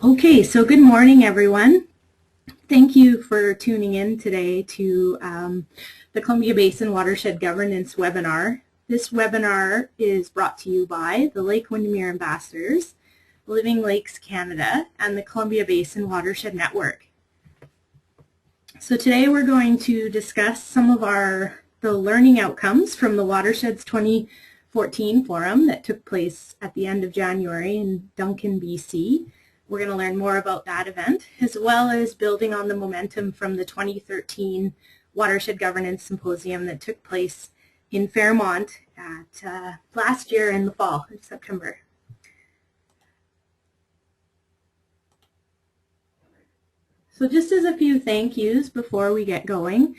Okay, so good morning, everyone. Thank you for tuning in today to the Columbia Basin Watershed Governance webinar. This webinar is brought to you by the Lake Windermere Ambassadors, Living Lakes Canada, and the Columbia Basin Watershed Network. So today we're going to discuss some of the learning outcomes from the Watersheds 2014 forum that took place at the end of January in Duncan, BC. We're going to learn more about that event, as well as building on the momentum from the 2013 Watershed Governance Symposium that took place in Fairmont at last year in the fall, in September. So just as a few thank yous before we get going,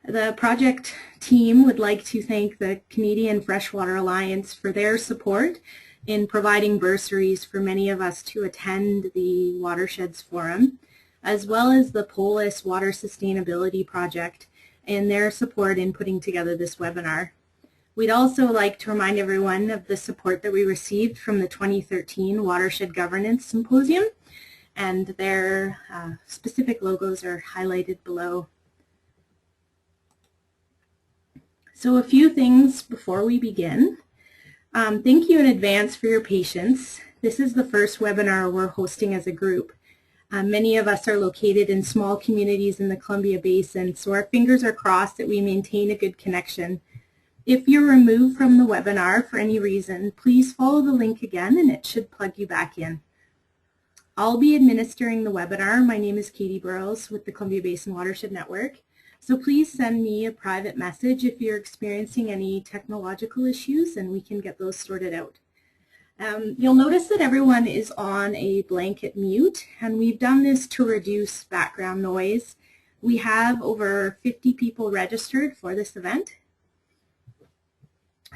the project team would like to thank the Canadian Freshwater Alliance for their support in providing bursaries for many of us to attend the Watersheds Forum, as well as the Polis Water Sustainability Project and their support in putting together this webinar. We'd also like to remind everyone of the support that we received from the 2013 Watershed Governance Symposium, and their specific logos are highlighted below. So a few things before we begin. Thank you in advance for your patience. This is the first webinar we're hosting as a group. Many of us are located in small communities in the Columbia Basin, so our fingers are crossed that we maintain a good connection. If you're removed from the webinar for any reason, please follow the link again and it should plug you back in. I'll be administering the webinar. My name is Katie Burrows with the Columbia Basin Watershed Network. So please send me a private message if you're experiencing any technological issues, and we can get those sorted out. You'll notice that everyone is on a blanket mute, and we've done this to reduce background noise. We have over 50 people registered for this event.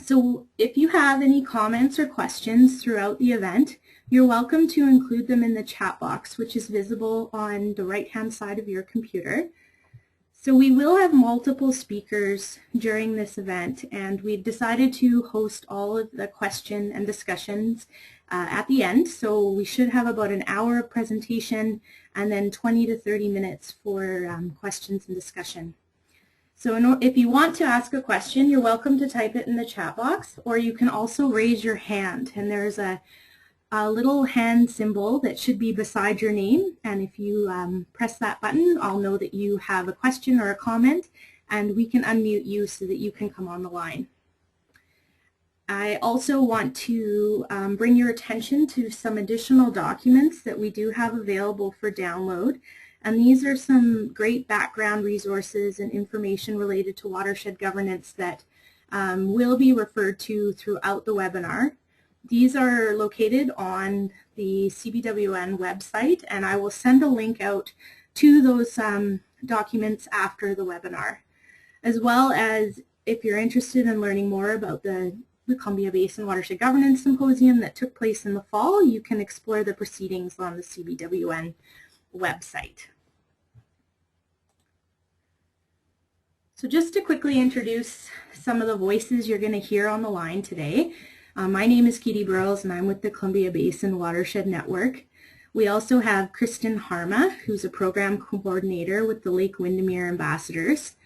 So if you have any comments or questions throughout the event, you're welcome to include them in the chat box, which is visible on the right-hand side of your computer. So we will have multiple speakers during this event, and we've decided to host all of the question and discussions at the end. So we should have about an hour of presentation and then 20 to 30 minutes for questions and discussion. So if you want to ask a question, you're welcome to type it in the chat box, or you can also raise your hand, and there's a little hand symbol that should be beside your name, and if you press that button, I'll know that you have a question or a comment, and we can unmute you so that you can come on the line. I also want to bring your attention to some additional documents that we do have available for download, and these are some great background resources and information related to watershed governance that will be referred to throughout the webinar. These are located on the CBWN website, and I will send a link out to those documents after the webinar. As well as, if you're interested in learning more about the Columbia Basin Watershed Governance Symposium that took place in the fall, you can explore the proceedings on the CBWN website. So just to quickly introduce some of the voices you're going to hear on the line today. My name is Katie Burrows, and I'm with the Columbia Basin Watershed Network. We also have Kristen Harma, who's a program coordinator with the Lake Windermere Ambassadors.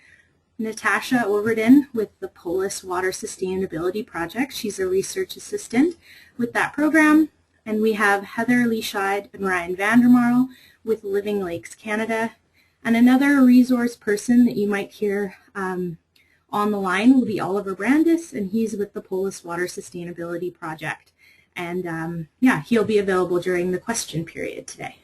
Natasha Overden with the Polis Water Sustainability Project. She's a research assistant with that program. And we have Heather Leascheid and Ryan Vandermarl with Living Lakes Canada. And another resource person that you might hear on the line will be Oliver Brandis, and he's with the Polis Water Sustainability Project. And yeah, he'll be available during the question period today.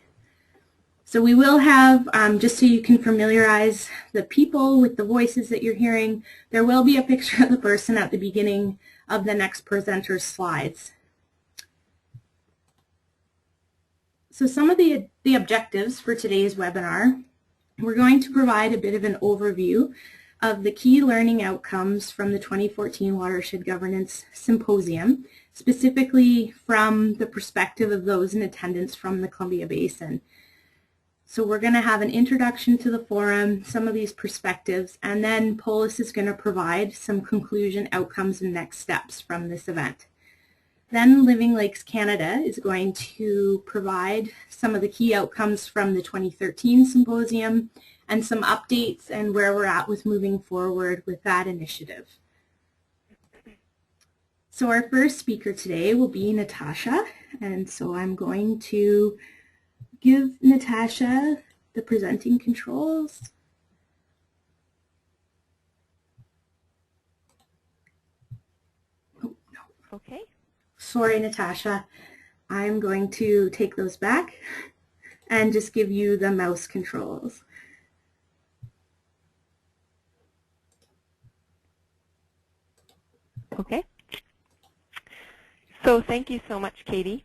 So we will have, just so you can familiarize the people with the voices that you're hearing, there will be a picture of the person at the beginning of the next presenter's slides. So some of the objectives for today's webinar, we're going to provide a bit of an overview of the key learning outcomes from the 2014 Watershed Governance Symposium, specifically from the perspective of those in attendance from the Columbia Basin. So we're going to have an introduction to the forum, some of these perspectives, and then Polis is going to provide some conclusion outcomes and next steps from this event. Then Living Lakes Canada is going to provide some of the key outcomes from the 2013 symposium and some updates and where we're at with moving forward with that initiative. So our first speaker today will be Natasha, and so I'm going to give Natasha the presenting controls. Oh, no. Okay. Sorry, Natasha. I'm going to take those back and just give you the mouse controls. Okay. So thank you so much, Katie.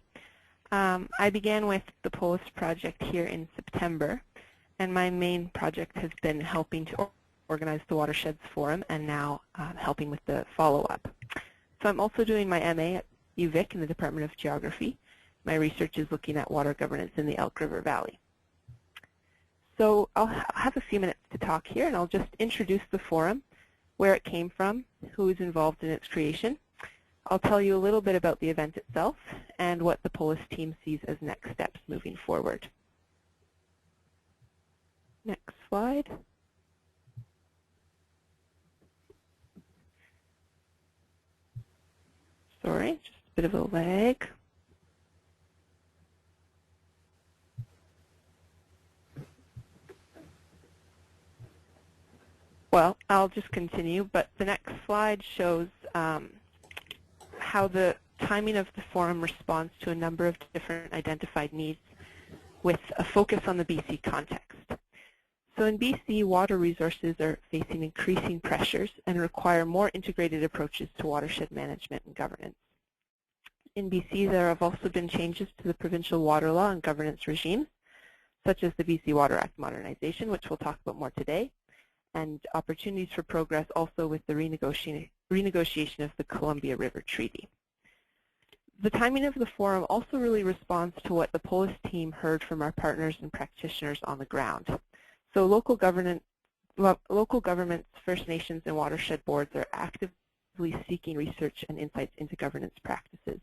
I began with the Polis project here in September, and my main project has been helping to organize the Watersheds Forum and now helping with the follow-up. So I'm also doing my MA at UVic in the Department of Geography. My research is looking at water governance in the Elk River Valley. So I'll have a few minutes to talk here, and I'll just introduce the forum, where it came from, who is involved in its creation. I'll tell you a little bit about the event itself and what the Polis team sees as next steps moving forward. Next slide. Sorry, just a bit of a lag. Well, I'll just continue, but the next slide shows how the timing of the forum responds to a number of different identified needs with a focus on the BC context. So in BC, water resources are facing increasing pressures and require more integrated approaches to watershed management and governance. In BC, there have also been changes to the provincial water law and governance regimes, such as the BC Water Act modernization, which we'll talk about more today, and opportunities for progress also with the renegotiation of the Columbia River Treaty. The timing of the forum also really responds to what the Polis team heard from our partners and practitioners on the ground. So local governments, First Nations, and watershed boards are actively seeking research and insights into governance practices.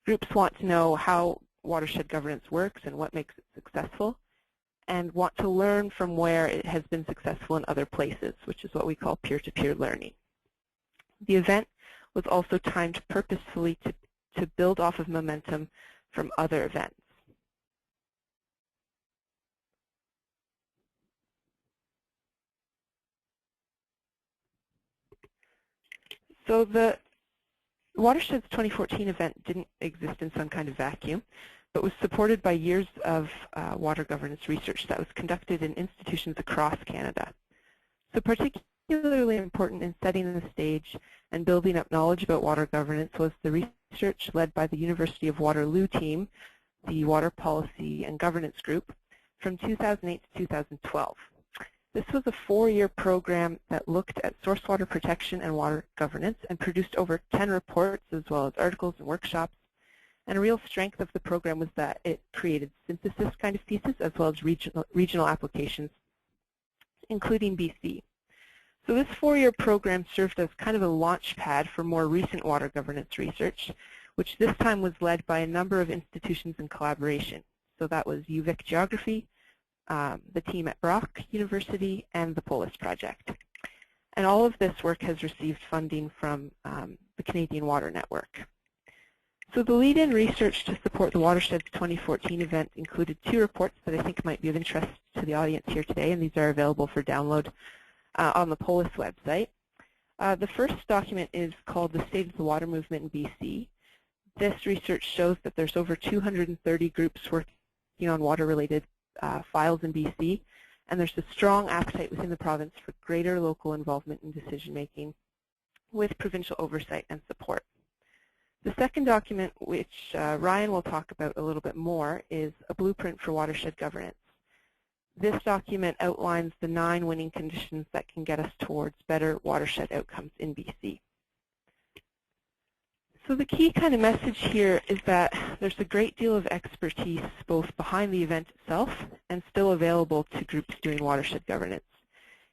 Groups want to know how watershed governance works and what makes it successful, and want to learn from where it has been successful in other places, which is what we call peer-to-peer learning. The event was also timed purposefully to build off of momentum from other events. So the Watersheds 2014 event didn't exist in some kind of vacuum, but was supported by years of water governance research that was conducted in institutions across Canada. So particularly important in setting the stage and building up knowledge about water governance was the research led by the University of Waterloo team, the Water Policy and Governance Group, from 2008 to 2012. This was a 4-year program that looked at source water protection and water governance and produced over 10 reports as well as articles and workshops. And a real strength of the program was that it created synthesis kind of pieces as well as regional applications, including BC. So this 4-year program served as kind of a launch pad for more recent water governance research, which this time was led by a number of institutions in collaboration. So that was UVic Geography, the team at Brock University, and the Polis Project. And all of this work has received funding from the Canadian Water Network. So the lead-in research to support the Watersheds 2014 event included 2 reports that I think might be of interest to the audience here today, and these are available for download on the Polis website. The first document is called The State of the Water Movement in BC. This research shows that there's over 230 groups working on water-related files in BC, and there's a strong appetite within the province for greater local involvement in decision-making with provincial oversight and support. The second document, which Ryan will talk about a little bit more, is a blueprint for watershed governance. This document outlines the 9 winning conditions that can get us towards better watershed outcomes in BC. So the key kind of message here is that there's a great deal of expertise both behind the event itself and still available to groups doing watershed governance.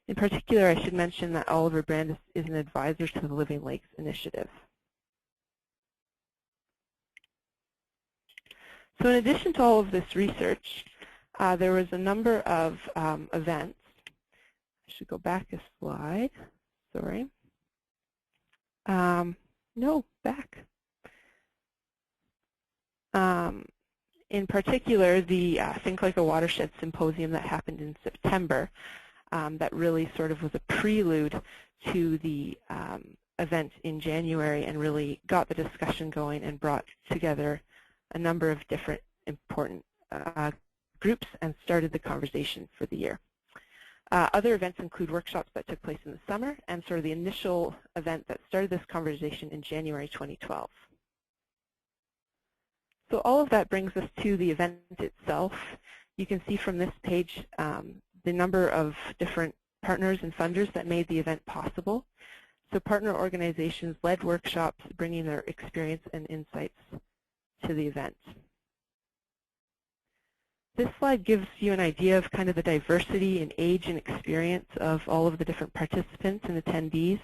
In particular, I should mention that Oliver Brandis is an advisor to the Living Lakes Initiative. So in addition to all of this research, there was a number of events. I should go back a slide. Sorry. No, back. In particular, the Think Like a Watershed Symposium that happened in September, that really sort of was a prelude to the event in January and really got the discussion going and brought together a number of different important groups and started the conversation for the year. Other events include workshops that took place in the summer and sort of the initial event that started this conversation in January 2012. So all of that brings us to the event itself. You can see from this page the number of different partners and funders that made the event possible. So partner organizations led workshops bringing their experience and insights to the event. This slide gives you an idea of kind of the diversity in age and experience of all of the different participants and attendees.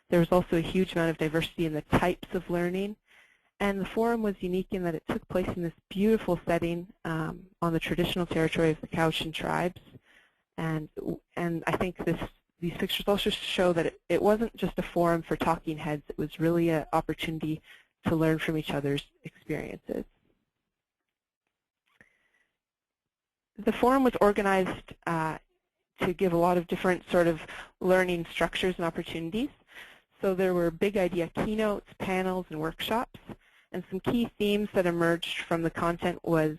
There was also a huge amount of diversity in the types of learning. And the forum was unique in that it took place in this beautiful setting on the traditional territory of the Cowichan tribes. And I think these pictures also show that it wasn't just a forum for talking heads. It was really an opportunity to learn from each other's experiences. The forum was organized to give a lot of different sort of learning structures and opportunities. So there were big idea keynotes, panels, and workshops. And some key themes that emerged from the content was,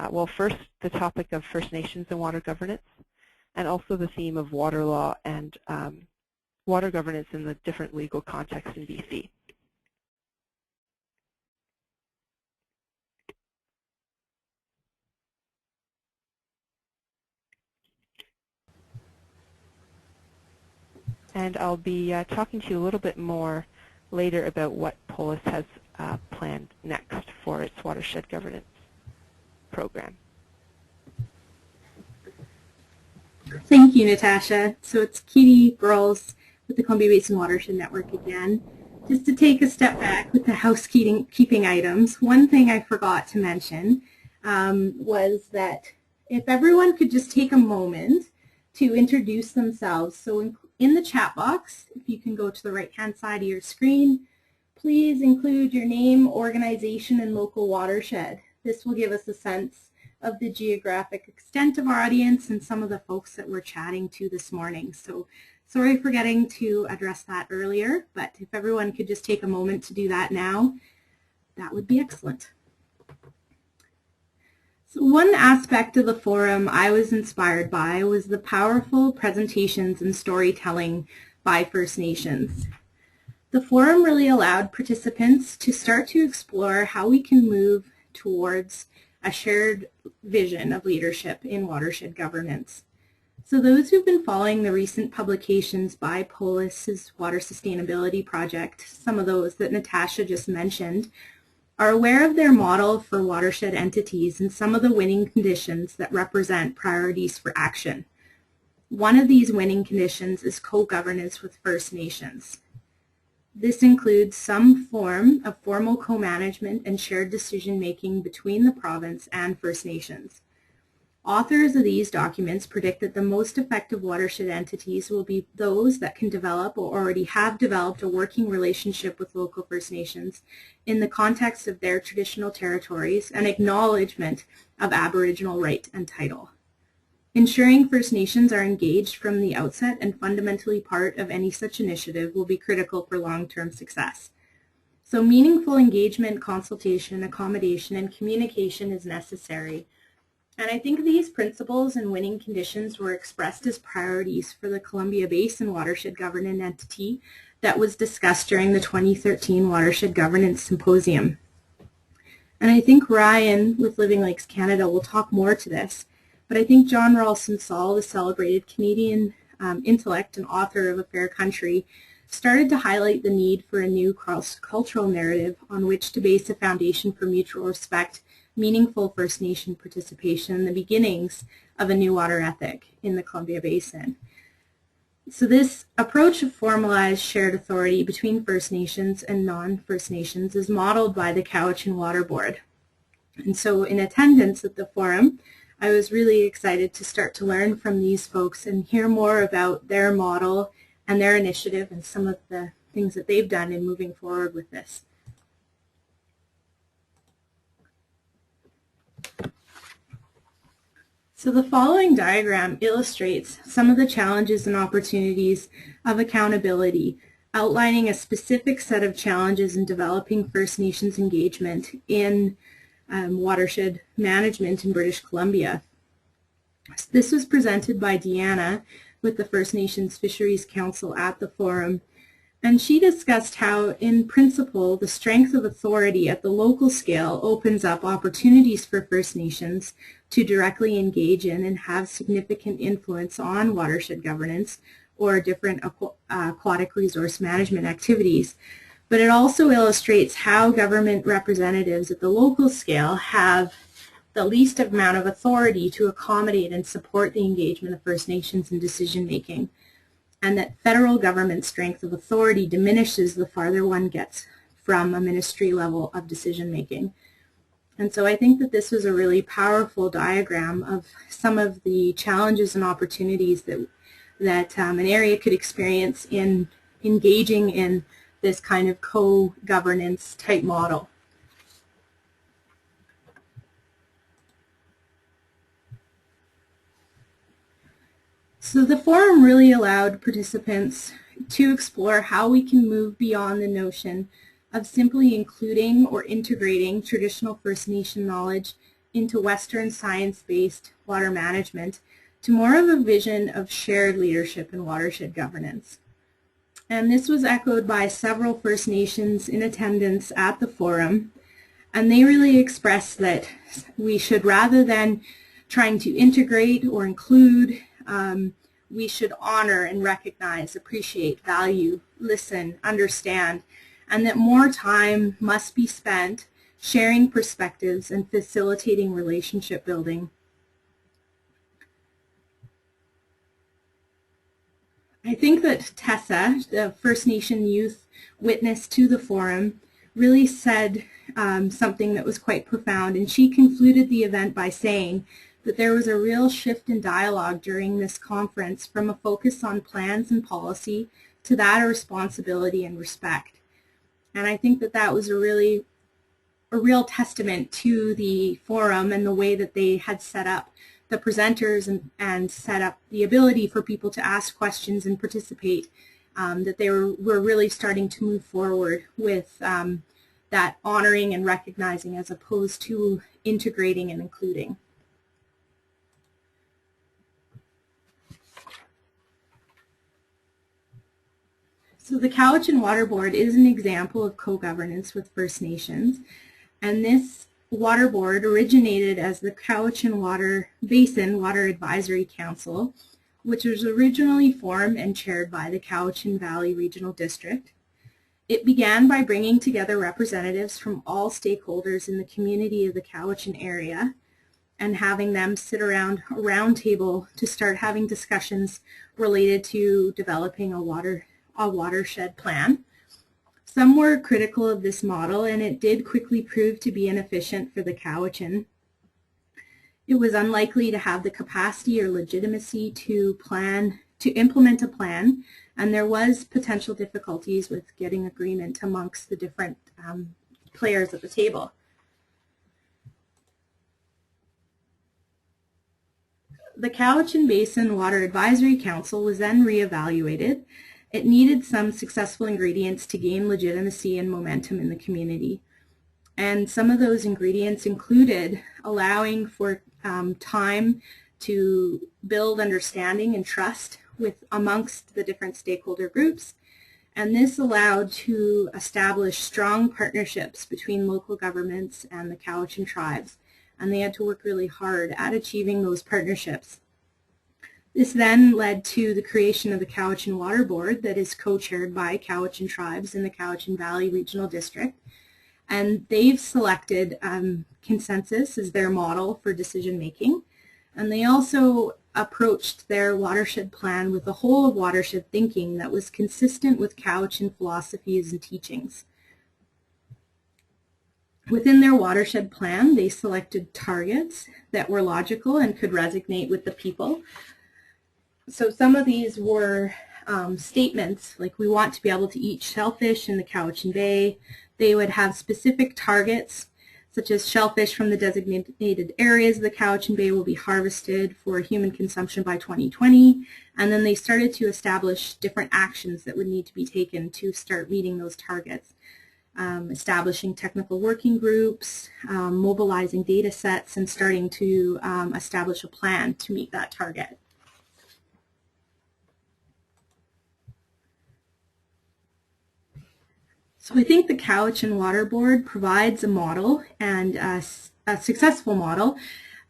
well, first, the topic of First Nations and water governance, and also the theme of water law and water governance in the different legal contexts in BC. And I'll be talking to you a little bit more later about what Polis has planned next for its watershed governance program. Thank you, Natasha. So it's Katie Burles with the Columbia Basin Watershed Network again. Just to take a step back with the housekeeping items, one thing I forgot to mention was that if everyone could just take a moment to introduce themselves. So in the chat box, if you can go to the right-hand side of your screen, please include your name, organization, and local watershed. This will give us a sense of the geographic extent of our audience and some of the folks that we're chatting to this morning. So sorry for getting to address that earlier, but if everyone could just take a moment to do that now, that would be excellent. So one aspect of the forum I was inspired by was the powerful presentations and storytelling by First Nations. The forum really allowed participants to start to explore how we can move towards a shared vision of leadership in watershed governance. So those who've been following the recent publications by Polis's Water Sustainability Project, some of those that Natasha just mentioned, are aware of their model for watershed entities and some of the winning conditions that represent priorities for action. One of these winning conditions is co-governance with First Nations. This includes some form of formal co-management and shared decision-making between the province and First Nations. Authors of these documents predict that the most effective watershed entities will be those that can develop or already have developed a working relationship with local First Nations in the context of their traditional territories and acknowledgement of Aboriginal right and title. Ensuring First Nations are engaged from the outset and fundamentally part of any such initiative will be critical for long-term success. So meaningful engagement, consultation, accommodation, and communication is necessary. And I think these principles and winning conditions were expressed as priorities for the Columbia Basin Watershed Governance Entity that was discussed during the 2013 Watershed Governance Symposium. And I think Ryan with Living Lakes Canada will talk more to this. But I think John Ralston Saul, the celebrated Canadian intellect and author of A Fair Country, started to highlight the need for a new cross-cultural narrative on which to base a foundation for mutual respect, meaningful First Nation participation, and the beginnings of a new water ethic in the Columbia Basin. So this approach of formalized shared authority between First Nations and non-First Nations is modeled by the Cowichan Water Board. And so in attendance at the forum, I was really excited to start to learn from these folks and hear more about their model and their initiative and some of the things that they've done in moving forward with this. So the following diagram illustrates some of the challenges and opportunities of accountability, outlining a specific set of challenges in developing First Nations engagement in watershed management in British Columbia. So this was presented by Deanna with the First Nations Fisheries Council at the forum, and she discussed how, in principle, the strength of authority at the local scale opens up opportunities for First Nations to directly engage in and have significant influence on watershed governance or different aquatic resource management activities. But it also illustrates how government representatives at the local scale have the least amount of authority to accommodate and support the engagement of First Nations in decision making, and that federal government strength of authority diminishes the farther one gets from a ministry level of decision making. And so I think that this was a really powerful diagram of some of the challenges and opportunities that an area could experience in engaging in this kind of co-governance type model. So the forum really allowed participants to explore how we can move beyond the notion of simply including or integrating traditional First Nation knowledge into Western science-based water management to more of a vision of shared leadership in watershed governance. And this was echoed by several First Nations in attendance at the forum, and they really expressed that we should, rather than trying to integrate or include, we should honor and recognize, appreciate, value, listen, understand, and that more time must be spent sharing perspectives and facilitating relationship building. I think that Tessa, the First Nation youth witness to the forum, really said something that was quite profound, and she concluded the event by saying that there was a real shift in dialogue during this conference from a focus on plans and policy to that of responsibility and respect. And I think that that was a real testament to the forum and the way that they had set up the presenters and set up the ability for people to ask questions and participate, that they were really starting to move forward with that honoring and recognizing as opposed to integrating and including. So the Cowichan Water Board is an example of co-governance with First Nations, and this water board originated as the Cowichan Water Basin Water Advisory Council, which was originally formed and chaired by the Cowichan Valley Regional District. It began by bringing together representatives from all stakeholders in the community of the Cowichan area and having them sit around a round table to start having discussions related to developing a watershed plan. Some were critical of this model, and it did quickly prove to be inefficient for the Cowichan. It was unlikely to have the capacity or legitimacy to implement a plan, and there was potential difficulties with getting agreement amongst the different players at the table. The Cowichan Basin Water Advisory Council was then reevaluated. It needed some successful ingredients to gain legitimacy and momentum in the community. And some of those ingredients included allowing for time to build understanding and trust amongst the different stakeholder groups. And this allowed to establish strong partnerships between local governments and the Cowichan tribes. And they had to work really hard at achieving those partnerships. This then led to the creation of the Cowichan Water Board that is co-chaired by Cowichan tribes in the Cowichan Valley Regional District. And they've selected consensus as their model for decision making. And they also approached their watershed plan with a whole of watershed thinking that was consistent with Cowichan philosophies and teachings. Within their watershed plan, they selected targets that were logical and could resonate with the people. So some of these were statements like we want to be able to eat shellfish in the Cowichan Bay. They would have specific targets such as shellfish from the designated areas of the Cowichan Bay will be harvested for human consumption by 2020. And then they started to establish different actions that would need to be taken to start meeting those targets. Establishing technical working groups, mobilizing data sets, and starting to establish a plan to meet that target. So I think the Cowichan Water Board provides a model and a successful model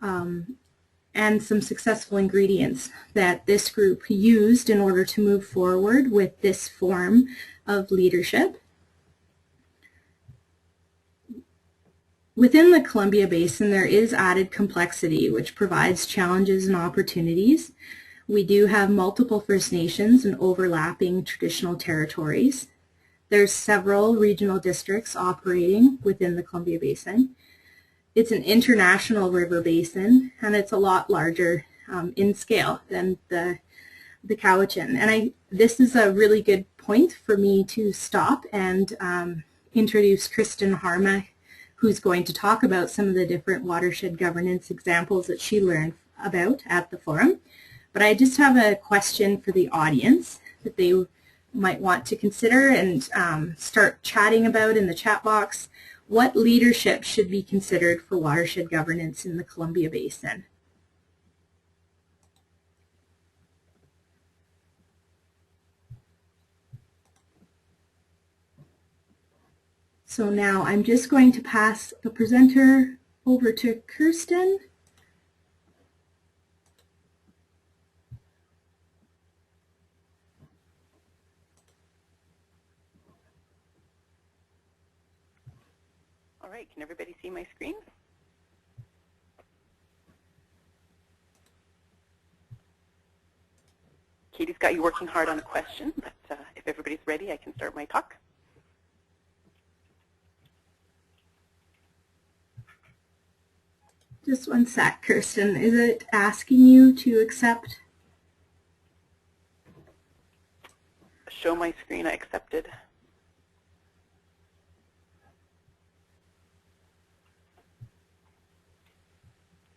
and some successful ingredients that this group used in order to move forward with this form of leadership. Within the Columbia Basin, there is added complexity, which provides challenges and opportunities. We do have multiple First Nations and overlapping traditional territories. There's several regional districts operating within the Columbia Basin. It's an international river basin, and it's a lot larger in scale than the Cowichan. And this is a really good point for me to stop and introduce Kristen Harma, who's going to talk about some of the different watershed governance examples that she learned about at the forum. But I just have a question for the audience that they might want to consider and start chatting about in the chat box. What leadership should be considered for watershed governance in the Columbia Basin? So now I'm just going to pass the presenter over to Kirsten. All right, can everybody see my screen? Katie's got you working hard on a question, but if everybody's ready, I can start my talk. Just one sec, Kirsten. Is it asking you to accept? Show my screen, I accepted.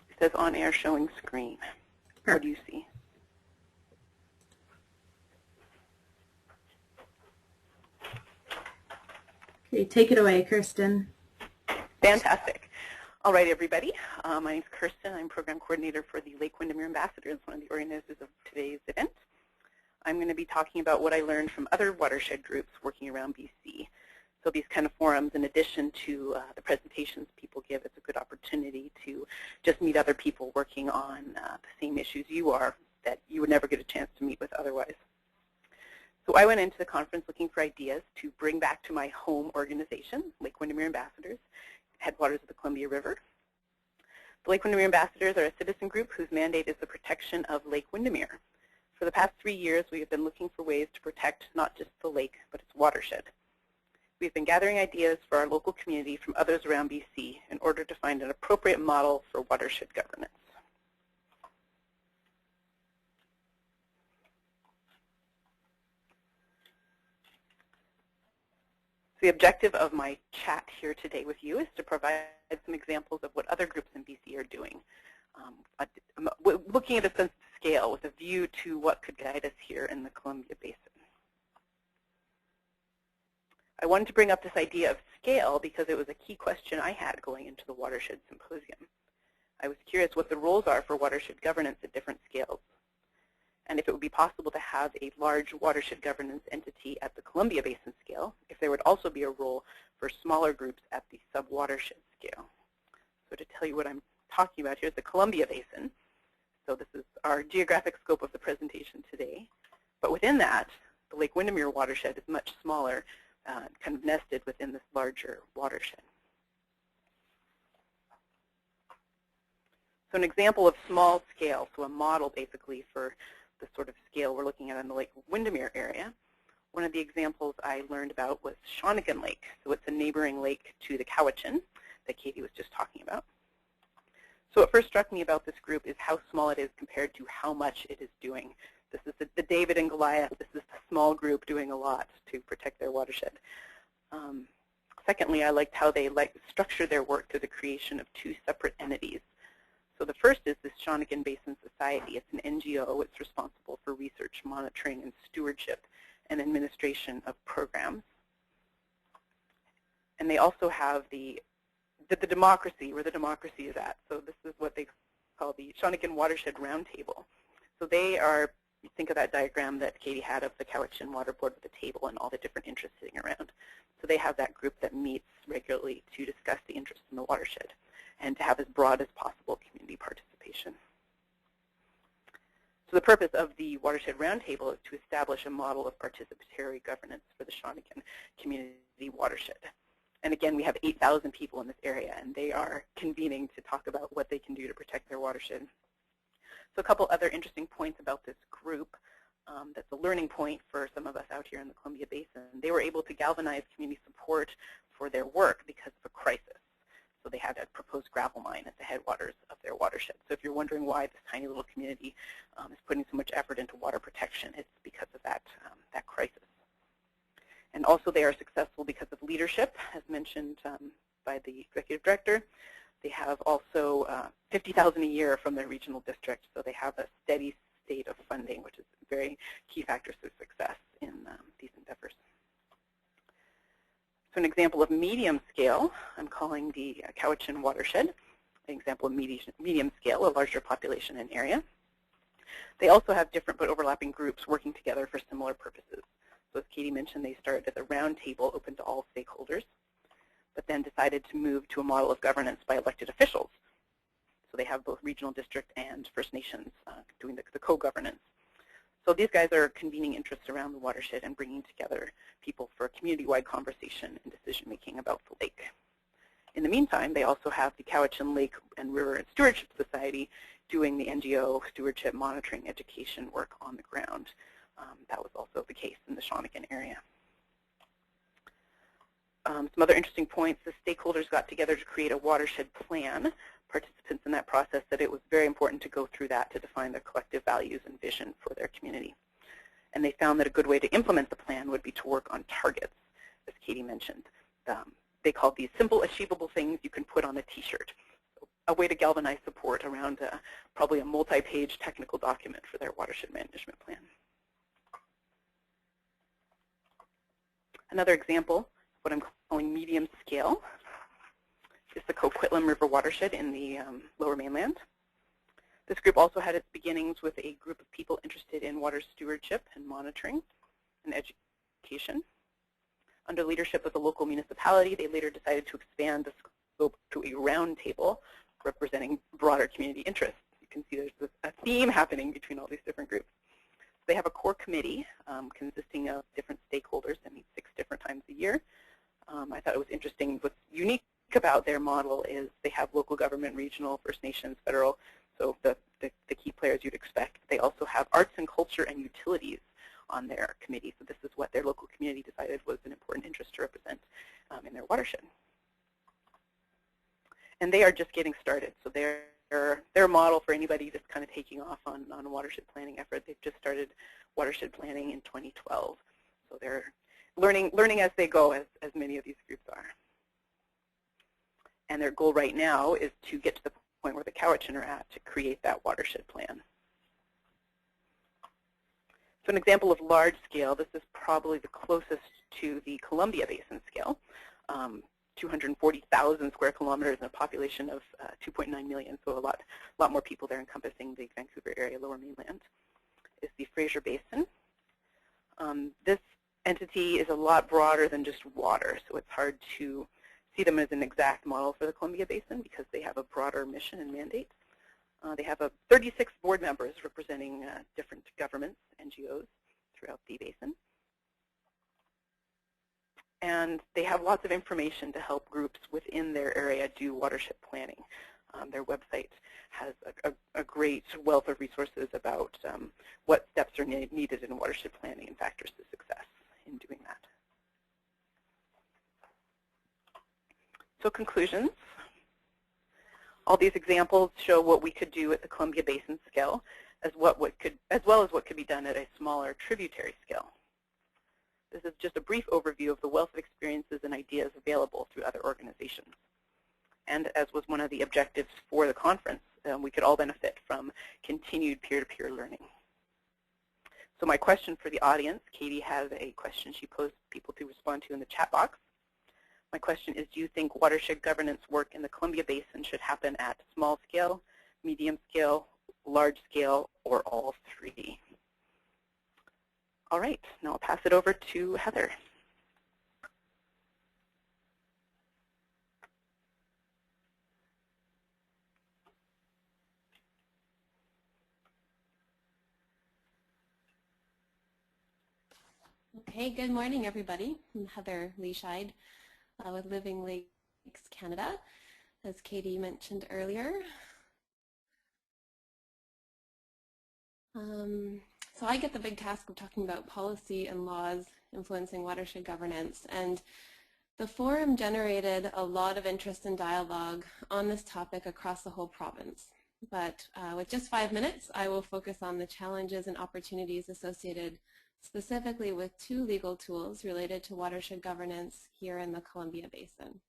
It says on air showing screen. What do you see? Okay, take it away, Kirsten. Fantastic. All right, everybody. My name is Kirsten. I'm Program Coordinator for the Lake Windermere Ambassadors, one of the organizers of today's event. I'm going to be talking about what I learned from other watershed groups working around BC. So these kind of forums, in addition to the presentations people give, it's a good opportunity to just meet other people working on the same issues you are that you would never get a chance to meet with otherwise. So I went into the conference looking for ideas to bring back to my home organization, Lake Windermere Ambassadors, headwaters of the Columbia River. The Lake Windermere Ambassadors are a citizen group whose mandate is the protection of Lake Windermere. For the past 3 years, we have been looking for ways to protect not just the lake, but its watershed. We've been gathering ideas for our local community from others around BC in order to find an appropriate model for watershed governance. The objective of my chat here today with you is to provide some examples of what other groups in BC are doing. Looking at a sense of scale with a view to what could guide us here in the Columbia Basin. I wanted to bring up this idea of scale because it was a key question I had going into the Watershed Symposium. I was curious what the roles are for watershed governance at different scales, and if it would be possible to have a large watershed governance entity at the Columbia Basin scale, if there would also be a role for smaller groups at the sub-watershed scale. So to tell you what I'm talking about here is the Columbia Basin. So this is our geographic scope of the presentation today. But within that, the Lake Windermere watershed is much smaller, kind of nested within this larger watershed. So an example of small scale, so a model basically for the sort of scale we're looking at in the Lake Windermere area. One of the examples I learned about was Shawnigan Lake. So it's a neighboring lake to the Cowichan. that Katie was just talking about. So what first struck me about this group is how small it is compared to how much it is doing. This is the David and Goliath. This is the small group doing a lot to protect their watershed. Secondly, I liked how they structure their work to the creation of two separate entities. So the first is this Shawnigan Basin Society. It's an NGO. It's responsible for research, monitoring, and stewardship and administration of programs. And they also have the democracy, where the democracy is at. So this is what they call the Shawnigan Watershed Roundtable. So they are, think of that diagram that Katie had of the Cowichan Water Board with the table and all the different interests sitting around. So they have that group that meets regularly to discuss the interests in the watershed and to have as broad as possible community participation. So the purpose of the Watershed Roundtable is to establish a model of participatory governance for the Shawnigan community watershed. And again, we have 8,000 people in this area, and they are convening to talk about what they can do to protect their watershed. So a couple other interesting points about this group that's a learning point for some of us out here in the Columbia Basin. They were able to galvanize community support for their work because of a crisis. So they had a proposed gravel mine at the headwaters of their watershed. So if you're wondering why this tiny little community is putting so much effort into water protection, it's because of that crisis. And also they are successful because of leadership, as mentioned by the executive director. They have also $50,000 a year from their regional district, so they have a steady state of funding, which is a very key factor to success in these endeavors. So an example of medium scale, I'm calling the Cowichan watershed, an example of medium scale, a larger population and area. They also have different but overlapping groups working together for similar purposes. So as Katie mentioned, they started as a round table open to all stakeholders, but then decided to move to a model of governance by elected officials. So they have both regional district and First Nations doing the co-governance. So these guys are convening interests around the watershed and bringing together people for community-wide conversation and decision-making about the lake. In the meantime, they also have the Cowichan Lake and River and Stewardship Society doing the NGO stewardship monitoring education work on the ground. That was also the case in the Shawnigan area. Some other interesting points, the stakeholders got together to create a watershed plan. Participants in that process said it was very important to go through that to define their collective values and vision for their community. And they found that a good way to implement the plan would be to work on targets, as Katie mentioned. They called these simple, achievable things you can put on a t-shirt. So a way to galvanize support around probably a multi-page technical document for their watershed management plan. Another example, what I'm calling medium scale, is the Coquitlam River watershed in the Lower Mainland. This group also had its beginnings with a group of people interested in water stewardship and monitoring and education. Under leadership of the local municipality, they later decided to expand the scope to a round table representing broader community interests. You can see there's a theme happening between all these different groups. They have a core committee consisting of different stakeholders that meet 6 different times a year. I thought it was interesting. What's unique about their model is they have local government, regional, First Nations, federal, so the key players you'd expect. They also have arts and culture and utilities on their committee. So this is what their local community decided was an important interest to represent in their watershed. And they are just getting started. So they're a model for anybody just kind of taking off on a watershed planning effort. They've just started watershed planning in 2012. So they're learning as they go, as many of these groups are. And their goal right now is to get to the point where the Cowichan are at to create that watershed plan. So an example of large scale, this is probably the closest to the Columbia Basin scale. 240,000 square kilometers and a population of 2.9 million, so a lot more people there encompassing the Vancouver area, Lower Mainland, is the Fraser Basin. This entity is a lot broader than just water, so it's hard to see them as an exact model for the Columbia Basin because they have a broader mission and mandate. They have 36 board members representing different governments, NGOs, throughout the basin. And they have lots of information to help groups within their area do watershed planning. Their website has a great wealth of resources about what steps are needed in watershed planning and factors to success in doing that. So conclusions. All these examples show what we could do at the Columbia Basin scale, as well as what could be done at a smaller tributary scale. This is just a brief overview of the wealth of experiences and ideas available through other organizations. And as was one of the objectives for the conference, we could all benefit from continued peer-to-peer learning. So my question for the audience, Katie has a question she posed people to respond to in the chat box. My question is, do you think watershed governance work in the Columbia Basin should happen at small scale, medium scale, large scale, or all three? All right, now I'll pass it over to Heather. Okay, good morning, everybody. I'm Heather Leascheid with Living Lakes Canada, as Katie mentioned earlier. So I get the big task of talking about policy and laws influencing watershed governance, and the forum generated a lot of interest and dialogue on this topic across the whole province. But with just 5 minutes, I will focus on the challenges and opportunities associated specifically with 2 legal tools related to watershed governance here in the Columbia Basin.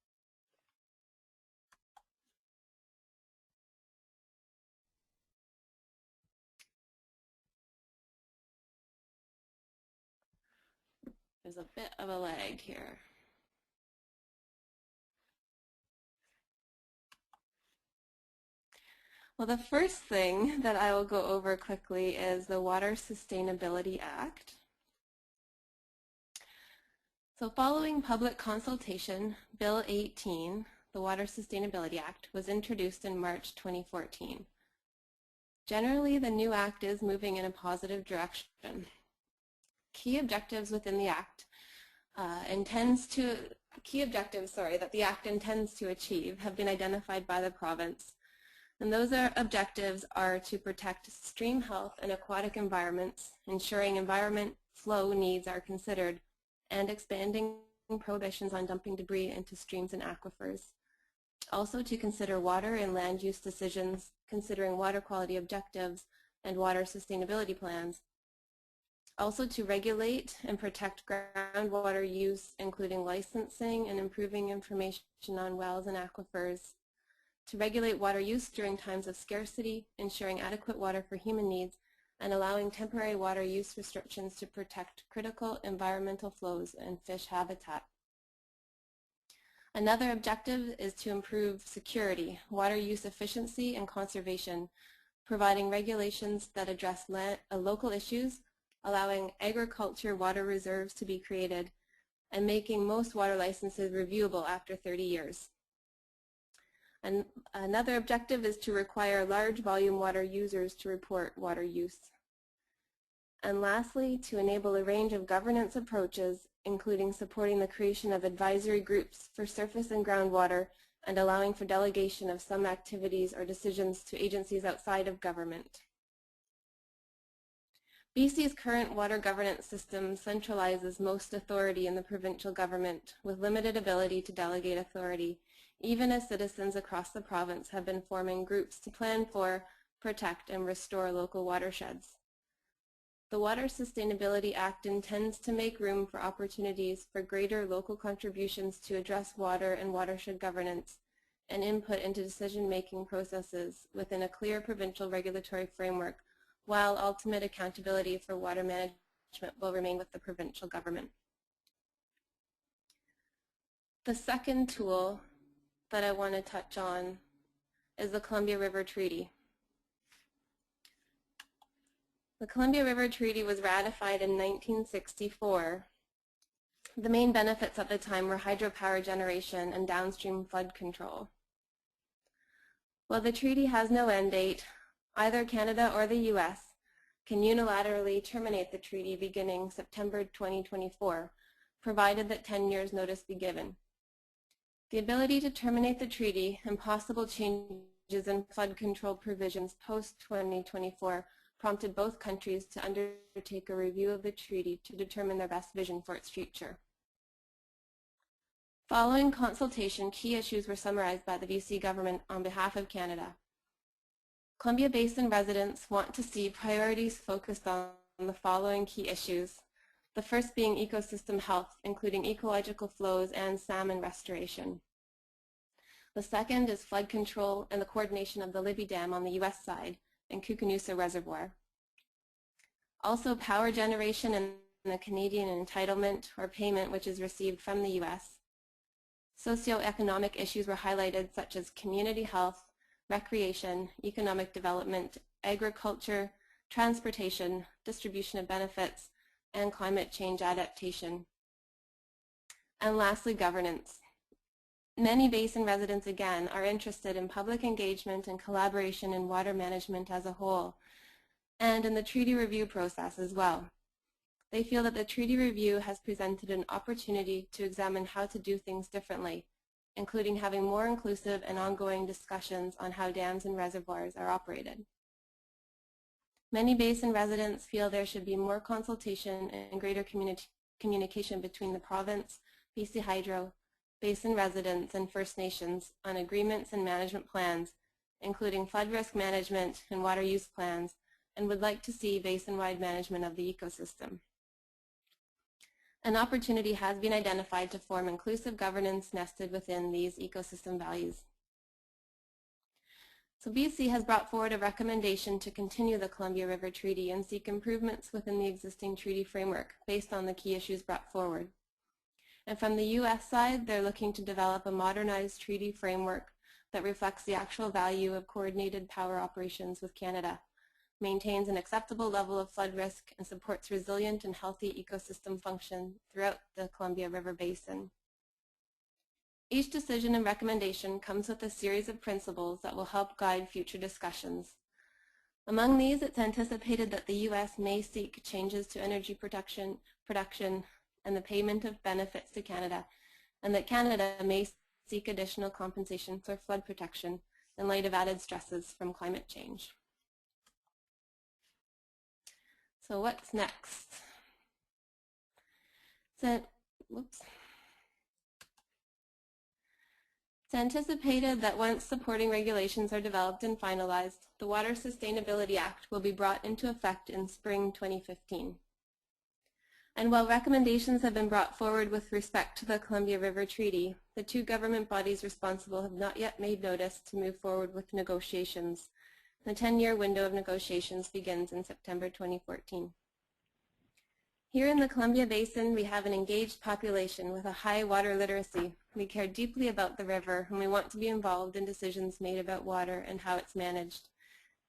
There's a bit of a lag here. Well, the first thing that I will go over quickly is the Water Sustainability Act. So following public consultation, Bill 18, the Water Sustainability Act, was introduced in March 2014. Generally, the new act is moving in a positive direction. Key objectives within the act that the act intends to achieve have been identified by the province. And those objectives are to protect stream health and aquatic environments, ensuring environment flow needs are considered, and expanding prohibitions on dumping debris into streams and aquifers. Also to consider water and land use decisions, considering water quality objectives and water sustainability plans. Also to regulate and protect groundwater use, including licensing and improving information on wells and aquifers. To regulate water use during times of scarcity, ensuring adequate water for human needs, and allowing temporary water use restrictions to protect critical environmental flows and fish habitat. Another objective is to improve security, water use efficiency, and conservation, providing regulations that address local issues, allowing agriculture water reserves to be created, and making most water licenses reviewable after 30 years. And another objective is to require large volume water users to report water use. And lastly, to enable a range of governance approaches, including supporting the creation of advisory groups for surface and groundwater and allowing for delegation of some activities or decisions to agencies outside of government. BC's current water governance system centralizes most authority in the provincial government with limited ability to delegate authority, even as citizens across the province have been forming groups to plan for, protect, and restore local watersheds. The Water Sustainability Act intends to make room for opportunities for greater local contributions to address water and watershed governance and input into decision-making processes within a clear provincial regulatory framework, while ultimate accountability for water management will remain with the provincial government. The second tool that I want to touch on is the Columbia River Treaty. The Columbia River Treaty was ratified in 1964. The main benefits at the time were hydropower generation and downstream flood control. While the treaty has no end date, either Canada or the US can unilaterally terminate the treaty beginning September 2024, provided that 10 years notice be given. The ability to terminate the treaty and possible changes in flood control provisions post-2024 prompted both countries to undertake a review of the treaty to determine their best vision for its future. Following consultation, key issues were summarized by the BC government on behalf of Canada. Columbia Basin residents want to see priorities focused on the following key issues. The first being ecosystem health, including ecological flows and salmon restoration. The second is flood control and the coordination of the Libby Dam on the US side and Koocanusa Reservoir. Also power generation and the Canadian entitlement or payment which is received from the US. Socioeconomic issues were highlighted such as community health, recreation, economic development, agriculture, transportation, distribution of benefits, and climate change adaptation. And lastly, governance. Many basin residents, again, are interested in public engagement and collaboration in water management as a whole, and in the treaty review process as well. They feel that the treaty review has presented an opportunity to examine how to do things differently, including having more inclusive and ongoing discussions on how dams and reservoirs are operated. Many basin residents feel there should be more consultation and greater communication between the province, BC Hydro, basin residents, and First Nations on agreements and management plans, including flood risk management and water use plans, and would like to see basin-wide management of the ecosystem. An opportunity has been identified to form inclusive governance nested within these ecosystem values. So BC has brought forward a recommendation to continue the Columbia River Treaty and seek improvements within the existing treaty framework based on the key issues brought forward. And from the US side, they're looking to develop a modernized treaty framework that reflects the actual value of coordinated power operations with Canada, maintains an acceptable level of flood risk, and supports resilient and healthy ecosystem function throughout the Columbia River Basin. Each decision and recommendation comes with a series of principles that will help guide future discussions. Among these, it's anticipated that the U.S. may seek changes to energy production, and the payment of benefits to Canada, and that Canada may seek additional compensation for flood protection in light of added stresses from climate change. So what's next? It's anticipated that once supporting regulations are developed and finalized, the Water Sustainability Act will be brought into effect in spring 2015. And while recommendations have been brought forward with respect to the Columbia River Treaty, the two government bodies responsible have not yet made notice to move forward with negotiations. The 10-year window of negotiations begins in September 2014. Here in the Columbia Basin, we have an engaged population with a high water literacy. We care deeply about the river, and we want to be involved in decisions made about water and how it's managed.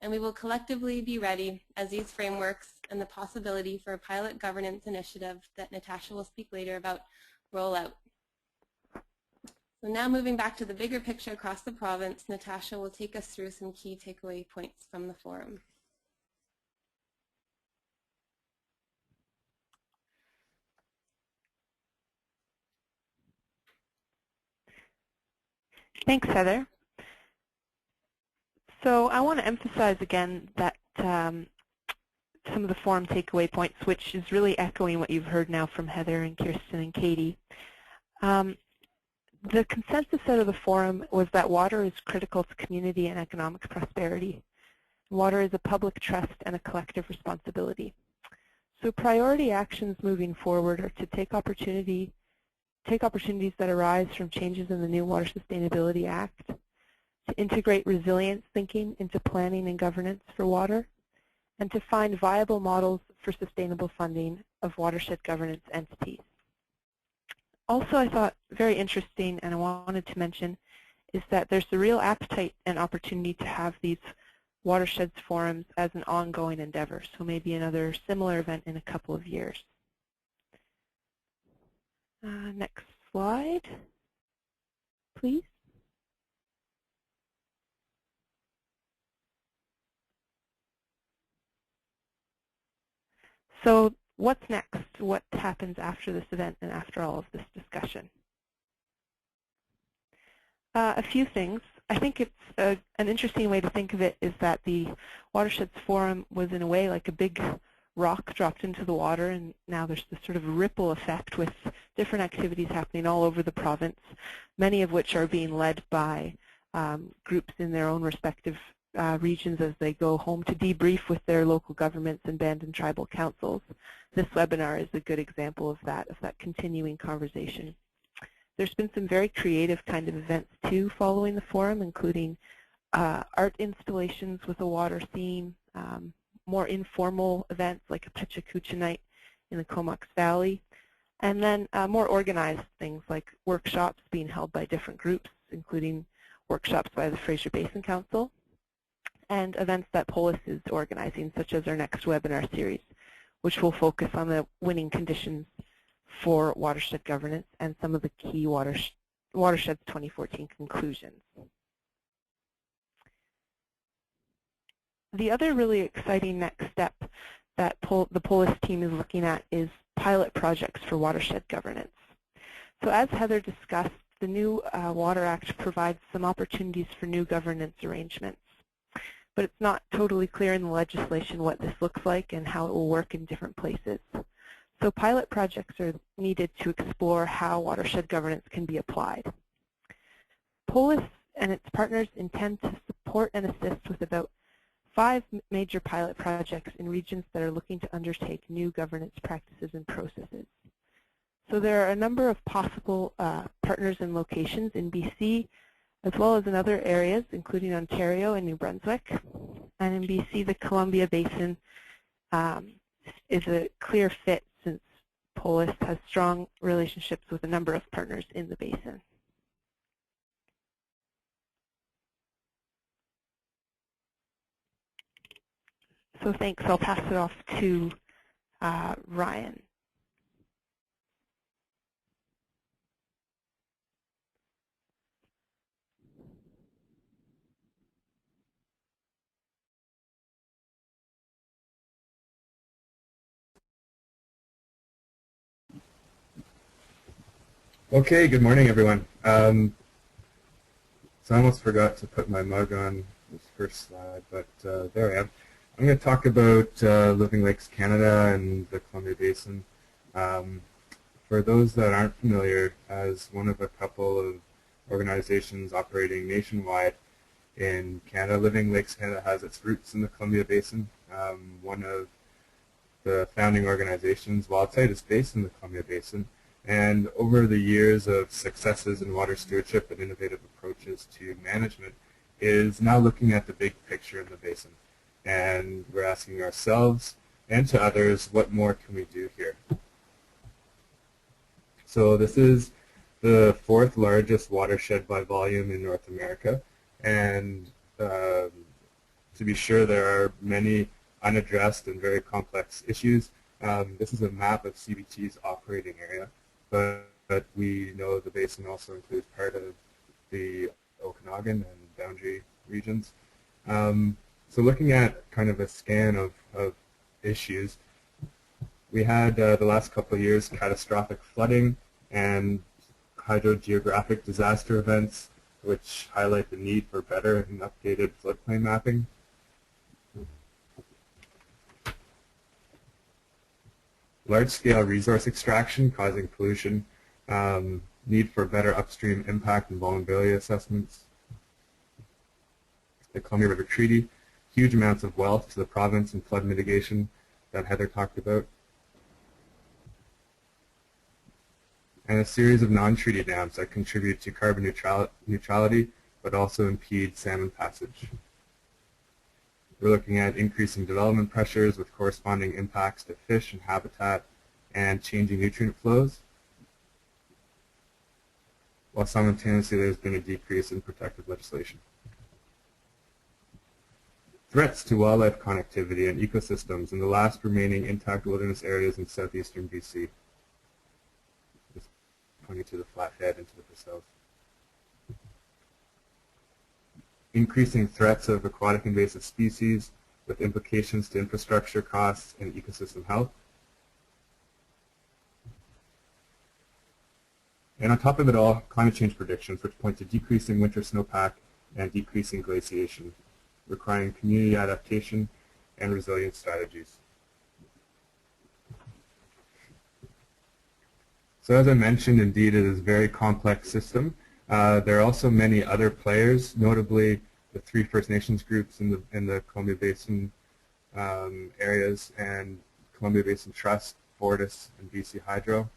And we will collectively be ready as these frameworks and the possibility for a pilot governance initiative that Natasha will speak later about roll out. So now moving back to the bigger picture across the province, Natasha will take us through some key takeaway points from the forum. Thanks, Heather. So I want to emphasize again that some of the forum takeaway points, which is really echoing what you've heard now from Heather and Kirsten and Katie. The consensus out of the forum was that water is critical to community and economic prosperity. Water is a public trust and a collective responsibility. So priority actions moving forward are to take opportunities that arise from changes in the new Water Sustainability Act, to integrate resilience thinking into planning and governance for water, and to find viable models for sustainable funding of watershed governance entities. Also, I thought very interesting, and I wanted to mention, is that there's a real appetite and opportunity to have these watersheds forums as an ongoing endeavor, so maybe another similar event in a couple of years. Next slide, please. So what's next? What happens after this event and after all of this discussion? A few things. I think it's an interesting way to think of it is that the Watersheds Forum was in a way like a big rock dropped into the water, and now there's this sort of ripple effect with different activities happening all over the province, many of which are being led by groups in their own respective regions as they go home to debrief with their local governments and band and tribal councils. This webinar is a good example of that continuing conversation. There's been some very creative kind of events too following the forum, including art installations with a water theme, more informal events like a Pechakucha night in the Comox Valley, and then more organized things like workshops being held by different groups, including workshops by the Fraser Basin Council, and events that Polis is organizing, such as our next webinar series, which will focus on the winning conditions for watershed governance and some of the key Watershed's 2014 conclusions. The other really exciting next step that the Polis team is looking at is pilot projects for watershed governance. So as Heather discussed, the new Water Act provides some opportunities for new governance arrangements, but it's not totally clear in the legislation what this looks like and how it will work in different places. So pilot projects are needed to explore how watershed governance can be applied. Polis and its partners intend to support and assist with about 5 major pilot projects in regions that are looking to undertake new governance practices and processes. So there are a number of possible partners and locations in BC, as well as in other areas, including Ontario and New Brunswick. And in BC, the Columbia Basin is a clear fit since Polis has strong relationships with a number of partners in the basin. So thanks. I'll pass it off to Ryan. Okay, good morning, everyone. So I almost forgot to put my mug on this first slide, but there I am. I'm going to talk about Living Lakes Canada and the Columbia Basin. For those that aren't familiar, as one of a couple of organizations operating nationwide in Canada, Living Lakes Canada has its roots in the Columbia Basin. One of the founding organizations, WildSight, is based in the Columbia Basin. And over the years of successes in water stewardship and innovative approaches to management is now looking at the big picture in the basin. And we're asking ourselves and to others, what more can we do here? So this is the 4th largest watershed by volume in North America. And to be sure, there are many unaddressed and very complex issues. This is a map of CBT's operating area. But we know the basin also includes part of the Okanagan and boundary regions. So looking at kind of a scan of issues, we had the last couple of years catastrophic flooding and hydrogeographic disaster events, which highlight the need for better and updated floodplain mapping. Large-scale resource extraction causing pollution, need for better upstream impact and vulnerability assessments. The Columbia River Treaty, huge amounts of wealth to the province and flood mitigation that Heather talked about. And a series of non-treaty dams that contribute to carbon neutrality but also impede salmon passage. We're looking at increasing development pressures with corresponding impacts to fish and habitat and changing nutrient flows, while simultaneously there's been a decrease in protective legislation. Threats to wildlife connectivity and ecosystems in the last remaining intact wilderness areas in southeastern BC. Just pointing to the Flathead and to the south. Increasing threats of aquatic invasive species with implications to infrastructure costs and ecosystem health. And on top of it all, climate change predictions, which point to decreasing winter snowpack and decreasing glaciation, requiring community adaptation and resilience strategies. So as I mentioned, indeed, it is a very complex system. There are also many other players, notably the 3 First Nations groups in the Columbia Basin areas, and Columbia Basin Trust, Fortis, and BC Hydro.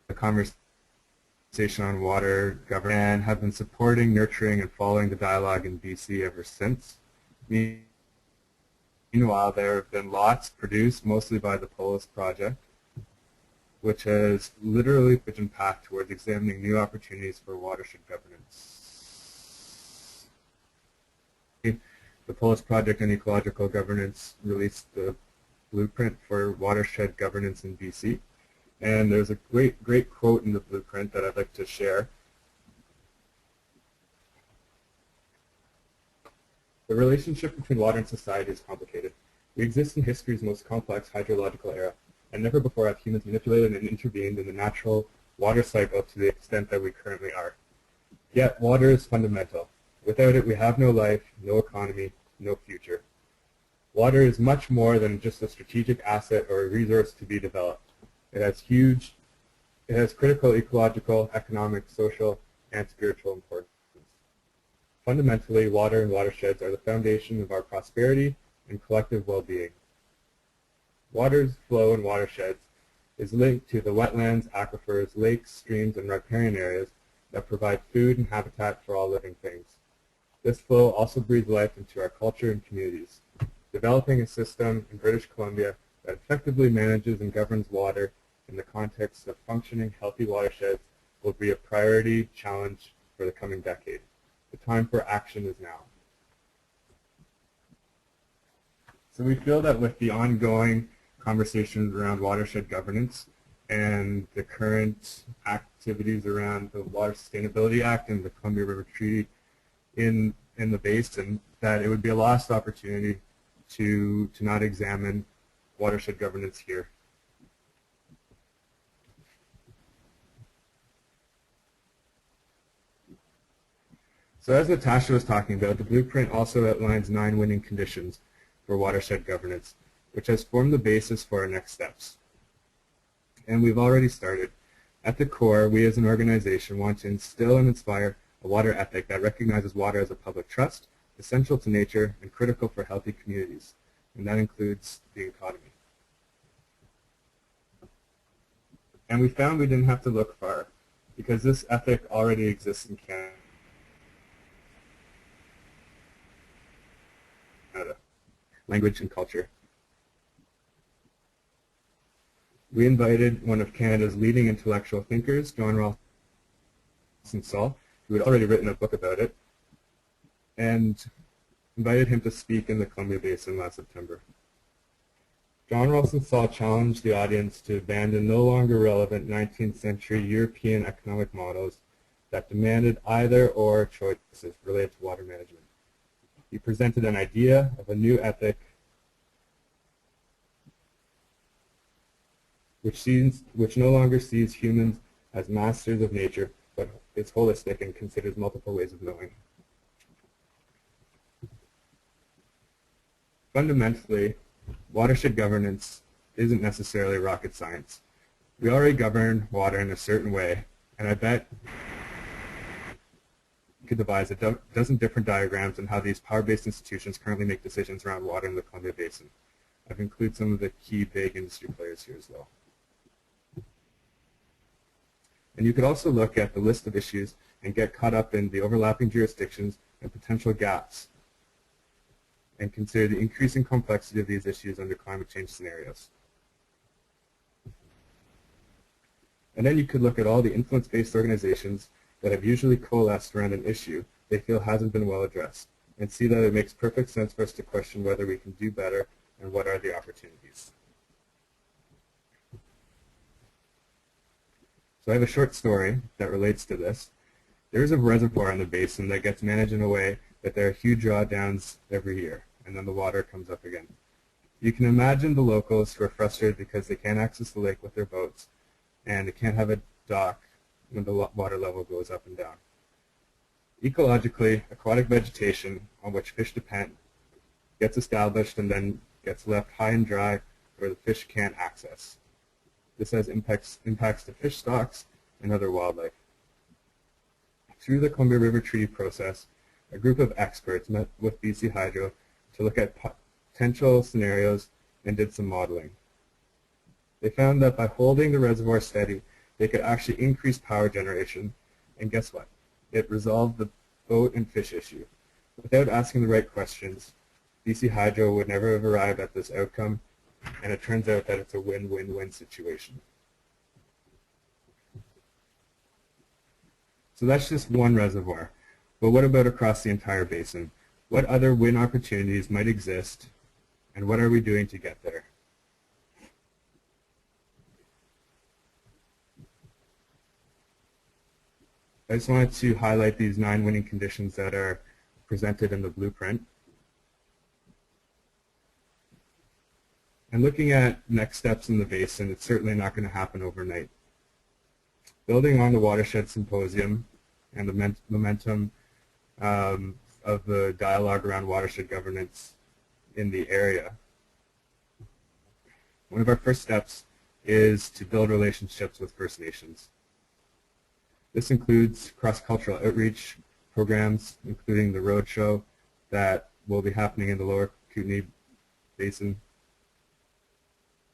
The conversation on water governance and have been supporting, nurturing, and following the dialogue in BC ever since. Meanwhile, there have been lots produced, mostly by the Polis Project, which has literally put an path towards examining new opportunities for watershed governance. The Polis Project on Ecological Governance released the blueprint for watershed governance in BC, and there's a great quote in the blueprint that I'd like to share. The relationship between water and society is complicated. We exist in history's most complex hydrological era, and never before have humans manipulated and intervened in the natural water cycle to the extent that we currently are. Yet, water is fundamental. Without it, we have no life, no economy, no future. Water is much more than just a strategic asset or a resource to be developed. It has critical ecological, economic, social, and spiritual importance. Fundamentally, water and watersheds are the foundation of our prosperity and collective well-being. Water's flow in watersheds is linked to the wetlands, aquifers, lakes, streams, and riparian areas that provide food and habitat for all living things. This flow also breathes life into our culture and communities. Developing a system in British Columbia that effectively manages and governs water in the context of functioning, healthy watersheds will be a priority challenge for the coming decade. The time for action is now. So we feel that with the ongoing conversations around watershed governance and the current activities around the Water Sustainability Act and the Columbia River Treaty in the basin, that it would be a lost opportunity to not examine watershed governance here. So as Natasha was talking about, the blueprint also outlines 9 winning conditions for watershed governance, which has formed the basis for our next steps. And we've already started. At the core, we as an organization want to instill and inspire a water ethic that recognizes water as a public trust, essential to nature, and critical for healthy communities. And that includes the economy. And we found we didn't have to look far, because this ethic already exists in Canada. Language and culture. We invited one of Canada's leading intellectual thinkers, John Ralston Saul, who had already written a book about it, and invited him to speak in the Columbia Basin last September. John Ralston Saul challenged the audience to abandon no longer relevant 19th century European economic models that demanded either or choices related to water management. He presented an idea of a new ethic which no longer sees humans as masters of nature, but is holistic and considers multiple ways of knowing. Fundamentally, watershed governance isn't necessarily rocket science. We already govern water in a certain way, and I bet you could devise a dozen different diagrams on how these power-based institutions currently make decisions around water in the Columbia Basin. I've included some of the key big industry players here as well. And you could also look at the list of issues and get caught up in the overlapping jurisdictions and potential gaps, and consider the increasing complexity of these issues under climate change scenarios. And then you could look at all the influence-based organizations that have usually coalesced around an issue they feel hasn't been well addressed, and see that it makes perfect sense for us to question whether we can do better and what are the opportunities. So I have a short story that relates to this. There is a reservoir in the basin that gets managed in a way that there are huge drawdowns every year, and then the water comes up again. You can imagine the locals who are frustrated because they can't access the lake with their boats, and they can't have a dock when the water level goes up and down. Ecologically, aquatic vegetation on which fish depend gets established and then gets left high and dry where the fish can't access. This has impacts to fish stocks and other wildlife. Through the Columbia River Treaty process, a group of experts met with BC Hydro to look at potential scenarios and did some modeling. They found that by holding the reservoir steady, they could actually increase power generation, and guess what? It resolved the boat and fish issue. Without asking the right questions, BC Hydro would never have arrived at this outcome, and it turns out that it's a win-win-win situation. So that's just one reservoir. But what about across the entire basin? What other win opportunities might exist, and what are we doing to get there? I just wanted to highlight these 9 winning conditions that are presented in the blueprint. And looking at next steps in the basin, it's certainly not going to happen overnight. Building on the Watershed Symposium and the momentum of the dialogue around watershed governance in the area, one of our first steps is to build relationships with First Nations. This includes cross-cultural outreach programs, including the roadshow that will be happening in the Lower Kootenay Basin,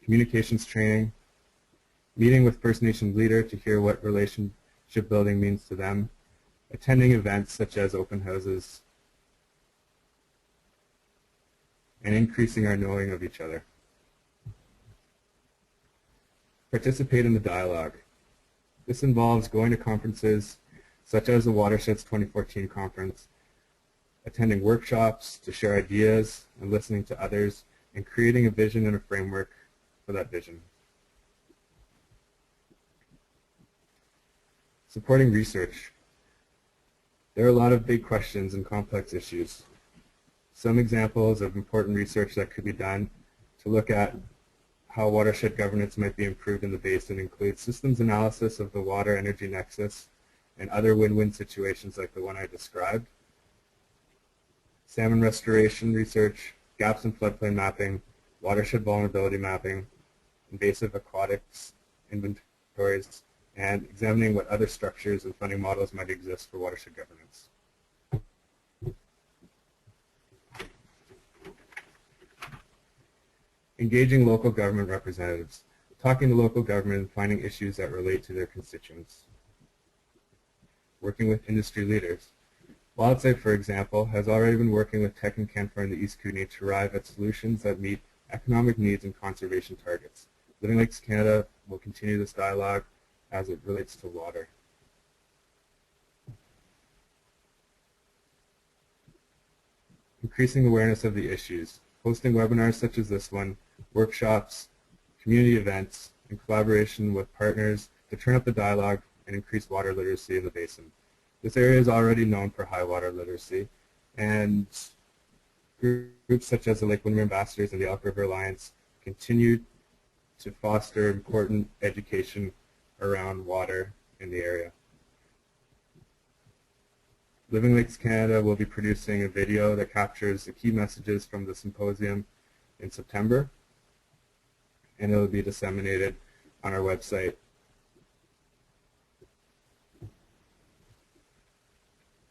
communications training, meeting with First Nations leaders to hear what relationship building means to them, attending events such as open houses, and increasing our knowing of each other. Participate in the dialogue. This involves going to conferences such as the Watersheds 2014 conference, attending workshops to share ideas and listening to others, and creating a vision and a framework for that vision. Supporting research. There are a lot of big questions and complex issues. Some examples of important research that could be done to look at how watershed governance might be improved in the basin include systems analysis of the water-energy nexus and other win-win situations like the one I described, salmon restoration research, gaps in floodplain mapping, watershed vulnerability mapping, invasive aquatics inventories, and examining what other structures and funding models might exist for watershed governance. Engaging local government representatives, talking to local government and finding issues that relate to their constituents. Working with industry leaders. WildSafe, for example, has already been working with Teck and Canfor in the East Kootenay to arrive at solutions that meet economic needs and conservation targets. Living Lakes Canada will continue this dialogue as it relates to water. Increasing awareness of the issues. Hosting webinars such as this one, workshops, community events, in collaboration with partners to turn up the dialogue and increase water literacy in the basin. This area is already known for high water literacy, and groups such as the Lake Windermere Ambassadors and the Elk River Alliance continue to foster important education around water in the area. Living Lakes Canada will be producing a video that captures the key messages from the symposium in September, and it will be disseminated on our website.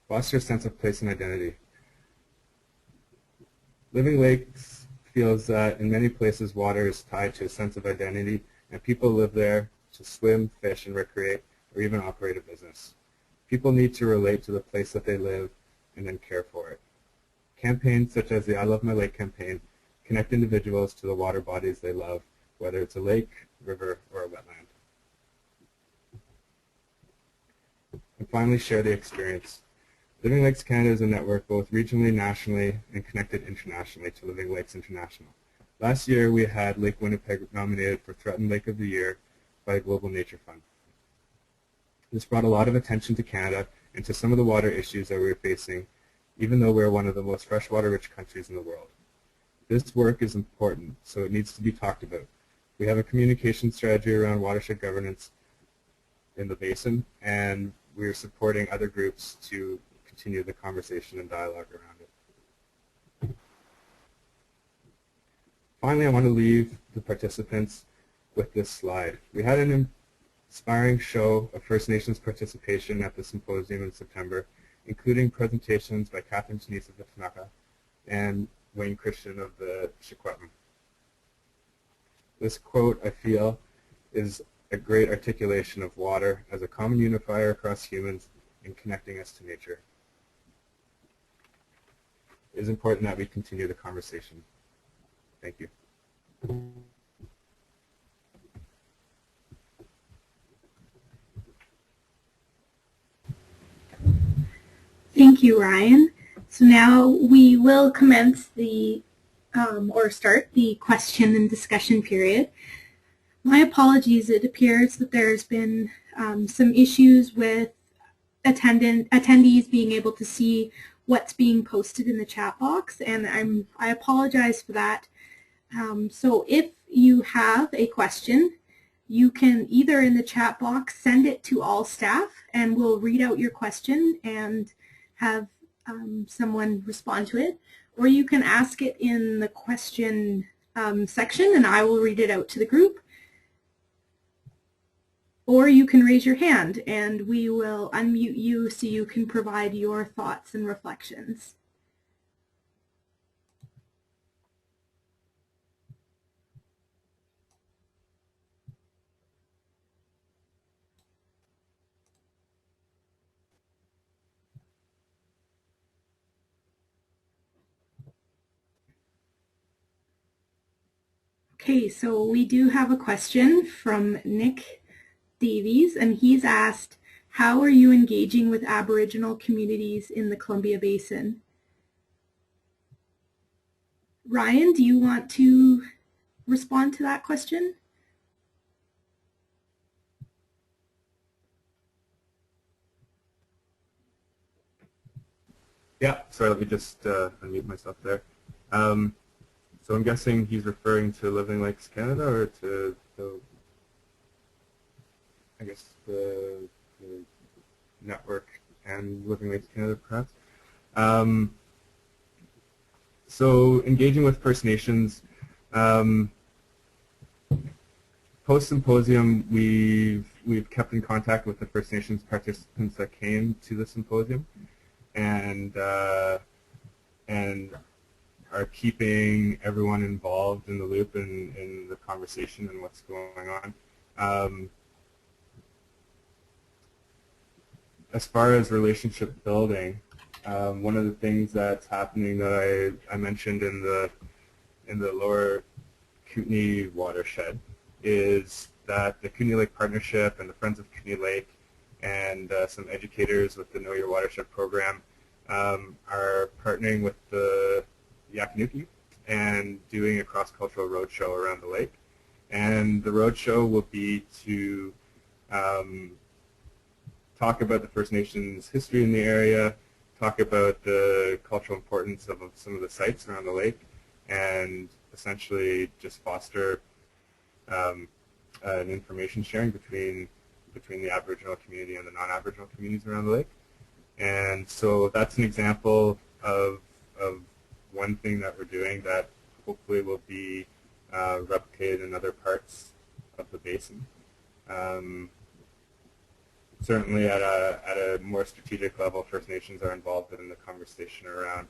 Foster a sense of place and identity. Living Lakes feels that in many places water is tied to a sense of identity, and people live there to swim, fish, and recreate, or even operate a business. People need to relate to the place that they live and then care for it. Campaigns such as the I Love My Lake campaign connect individuals to the water bodies they love, whether it's a lake, river, or a wetland. And finally, share the experience. Living Lakes Canada is a network both regionally, nationally, and connected internationally to Living Lakes International. Last year, we had Lake Winnipeg nominated for Threatened Lake of the Year by the Global Nature Fund. This brought a lot of attention to Canada and to some of the water issues that we were facing, even though we're one of the most freshwater-rich countries in the world. This work is important, so it needs to be talked about. We have a communication strategy around watershed governance in the basin, and we're supporting other groups to continue the conversation and dialogue around it. finally, I want to leave the participants with this slide. We had an inspiring show of First Nations participation at the symposium in September, including presentations by Catherine Chenise of the Tanaka and Wayne Christian of the Secwepemc. This quote, I feel, is a great articulation of water as a common unifier across humans in connecting us to nature. It is important that we continue the conversation. Thank you. Thank you, Ryan. So now we will commence the, or start the question and discussion period. My apologies, it appears that there's been some issues with attendees being able to see what's being posted in the chat box, and I apologize for that. So if you have a question, you can either in the chat box send it to all staff and we'll read out your question and have someone respond to it, or you can ask it in the question section and I will read it out to the group. Or you can raise your hand and we will unmute you so you can provide your thoughts and reflections. Okay, so we do have a question from Nick Davies, and he's asked, how are you engaging with Aboriginal communities in the Columbia Basin? Ryan, do you want to respond to that question? Yeah, sorry, let me just unmute myself there. So I'm guessing he's referring to Living Lakes Canada, or to the, I guess, the network and Living Lakes Canada, perhaps. So engaging with First Nations, post-symposium, we've kept in contact with the First Nations participants that came to the symposium, and are keeping everyone involved in the loop in the conversation and what's going on. As far as relationship building, one of the things that's happening that I mentioned in the lower Kootenay watershed is that the Kootenay Lake Partnership and the Friends of Kootenay Lake and some educators with the Know Your Watershed program are partnering with the Yakinuki and doing a cross-cultural roadshow around the lake. And the roadshow will be to talk about the First Nations history in the area, talk about the cultural importance of some of the sites around the lake, and essentially just foster an information sharing between the Aboriginal community and the non-Aboriginal communities around the lake. And so that's an example of one thing that we're doing that hopefully will be replicated in other parts of the basin. Certainly at a more strategic level, First Nations are involved in the conversation around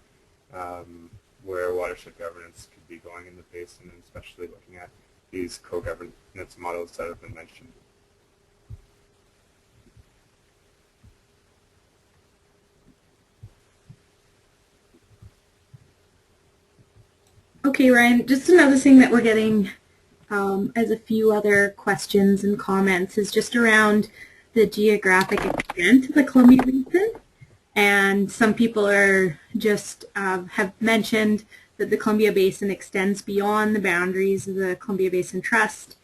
where watershed governance could be going in the basin, and especially looking at these co-governance models that have been mentioned. Okay, Ryan, just another thing that we're getting as a few other questions and comments is just around the geographic extent of the Columbia Basin. And some people are just have mentioned that the Columbia Basin extends beyond the boundaries of the Columbia Basin Trust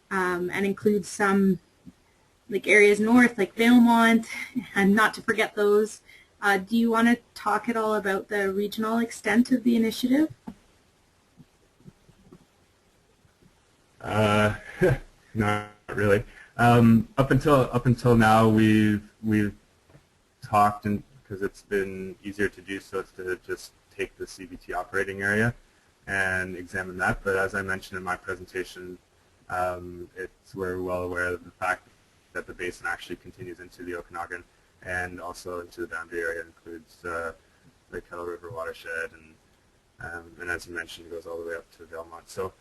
and includes some like areas north, like Valemount, and not to forget those. Do you want to talk at all about the regional extent of the initiative? Not really. Up until now, we've talked, and because it's been easier to do so, to just take the CBT operating area and examine that. But as I mentioned in my presentation, we're well aware of the fact that the basin actually continues into the Okanagan and also into the boundary area, includes the Kettle River watershed, and as you mentioned, goes all the way up to Valemount. So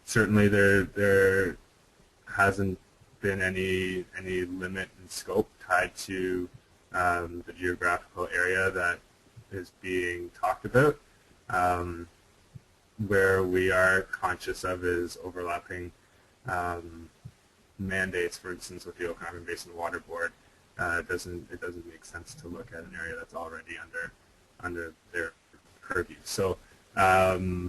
certainly there hasn't been any limit in scope tied to the geographical area that is being talked about. Where we are conscious of is overlapping mandates, for instance, with the Okanagan Basin Water Board. It doesn't make sense to look at an area that's already under their purview. So as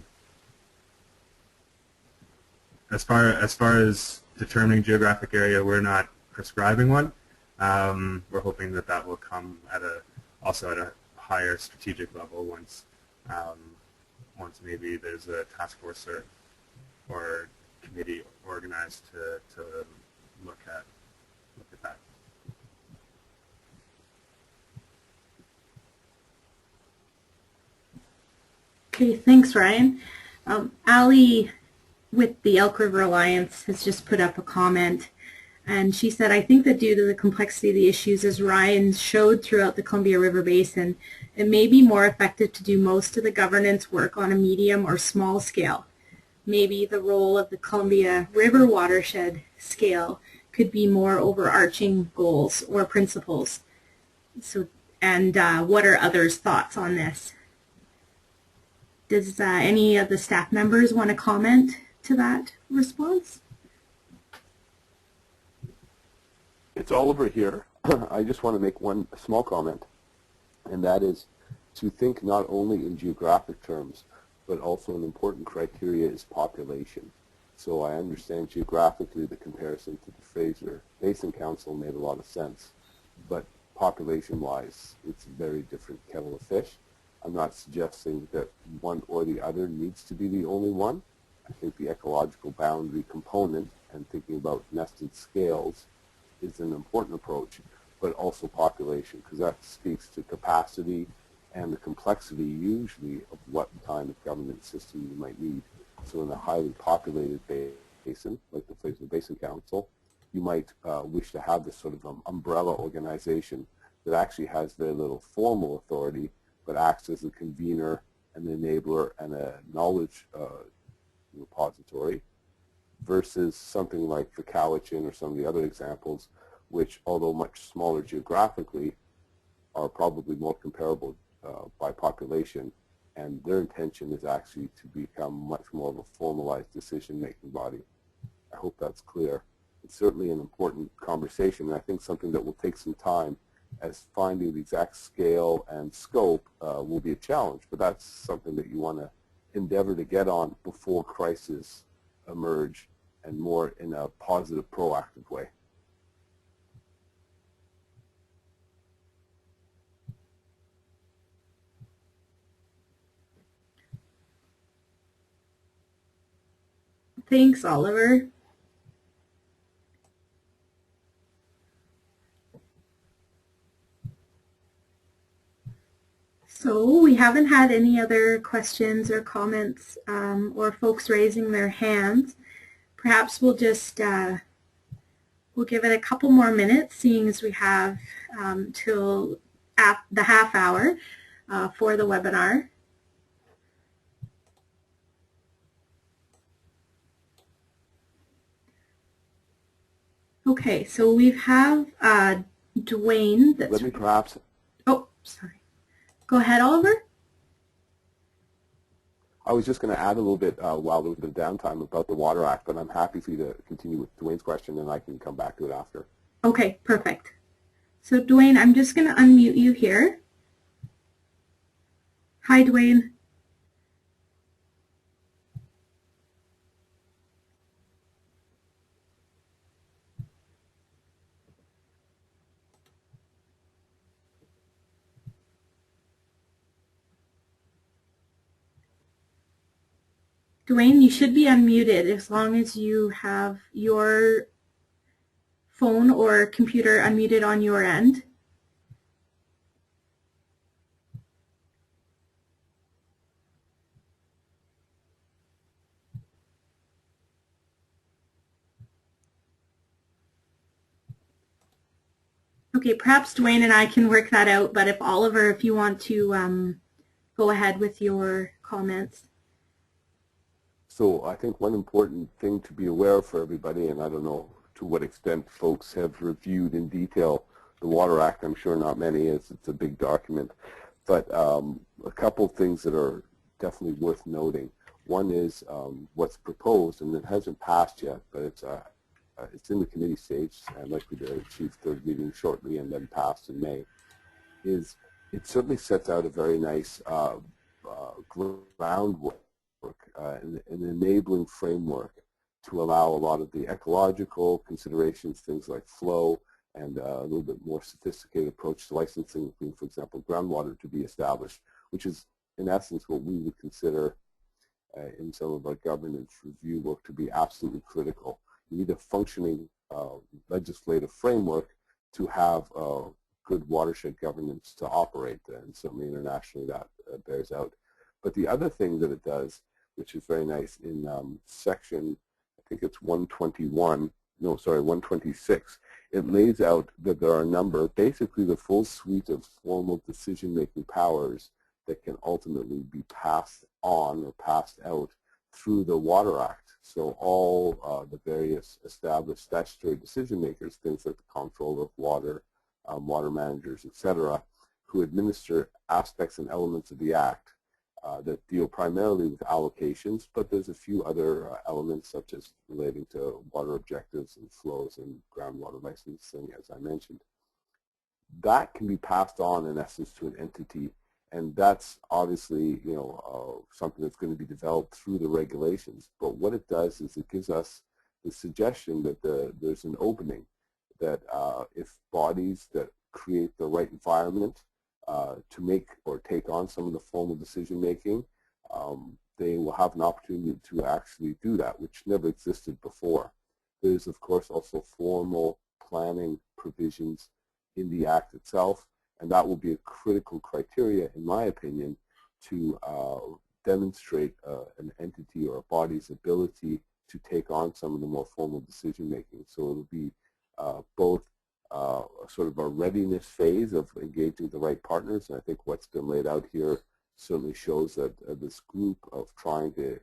far as determining geographic area, we're not prescribing one. We're hoping that will come also at a higher strategic level once maybe there's a task force or committee organized to look at that. Okay, thanks, Ryan. Ali with the Elk River Alliance has just put up a comment, and she said, I think that due to the complexity of the issues, as Ryan showed throughout the Columbia River Basin, it may be more effective to do most of the governance work on a medium or small scale. Maybe the role of the Columbia River watershed scale could be more overarching goals or principles. So, and what are others' thoughts on this? Does any of the staff members want to comment to that response? It's Oliver here. I just want to make one small comment, and that is to think not only in geographic terms, but also an important criteria is population. So I understand geographically the comparison to the Fraser Basin Council made a lot of sense, but population-wise, it's a very different kettle of fish. I'm not suggesting that one or the other needs to be the only one. I think the ecological boundary component and thinking about nested scales is an important approach, but also population, because that speaks to capacity and the complexity usually of what kind of government system you might need. So in a highly populated basin, like the Fraser Basin Council, you might wish to have this sort of umbrella organization that actually has very little formal authority, but acts as a convener, an enabler, and a knowledge repository, versus something like the Cowichan or some of the other examples, which, although much smaller geographically, are probably more comparable by population, and their intention is actually to become much more of a formalized decision-making body. I hope that's clear. It's certainly an important conversation, and I think something that will take some time, as finding the exact scale and scope will be a challenge, but that's something that you want to endeavor to get on before crises emerge, and more in a positive, proactive way. Thanks, Oliver. So we haven't had any other questions or comments or folks raising their hands. Perhaps we'll just we'll give it a couple more minutes, seeing as we have till the half hour for the webinar. Okay, so we have Dwayne. Let me perhaps. Oh, sorry. Go ahead, Oliver. I was just going to add a little bit while there was a bit of downtime about the Water Act, but I'm happy for you to continue with Dwayne's question, and I can come back to it after. Okay, perfect. So Dwayne, I'm just going to unmute you here. Hi, Dwayne. Dwayne, you should be unmuted as long as you have your phone or computer unmuted on your end. Okay, perhaps Dwayne and I can work that out, but if Oliver, if you want to go ahead with your comments. So I think one important thing to be aware of for everybody, and I don't know to what extent folks have reviewed in detail the Water Act, I'm sure not many, as it's a big document, but a couple of things that are definitely worth noting. One is what's proposed, and it hasn't passed yet, but it's in the committee stage and likely to achieve third reading shortly and then passed in May, is it certainly sets out a very nice groundwork, an enabling framework to allow a lot of the ecological considerations, things like flow, and a little bit more sophisticated approach to licensing, for example, groundwater, to be established, which is in essence what we would consider in some of our governance review work to be absolutely critical. You need a functioning legislative framework to have good watershed governance to operate, and certainly internationally that bears out. But the other thing that it does, which is very nice, in section, I think it's 126, it lays out that there are a number, basically the full suite of formal decision-making powers that can ultimately be passed on or passed out through the Water Act. So all the various established statutory decision makers, things like the Comptroller of Water, water managers, etc., who administer aspects and elements of the Act that deal primarily with allocations, but there's a few other elements such as relating to water objectives and flows and groundwater licensing, as I mentioned. That can be passed on in essence to an entity, and that's obviously something that's going to be developed through the regulations. But what it does is it gives us the suggestion that there's an opening, that if bodies that create the right environment to make or take on some of the formal decision making, they will have an opportunity to actually do that, which never existed before. There's of course also formal planning provisions in the Act itself, and that will be a critical criteria, in my opinion, to demonstrate an entity or a body's ability to take on some of the more formal decision making. So it'll be both sort of a readiness phase of engaging the right partners, and I think what's been laid out here certainly shows that this group of trying to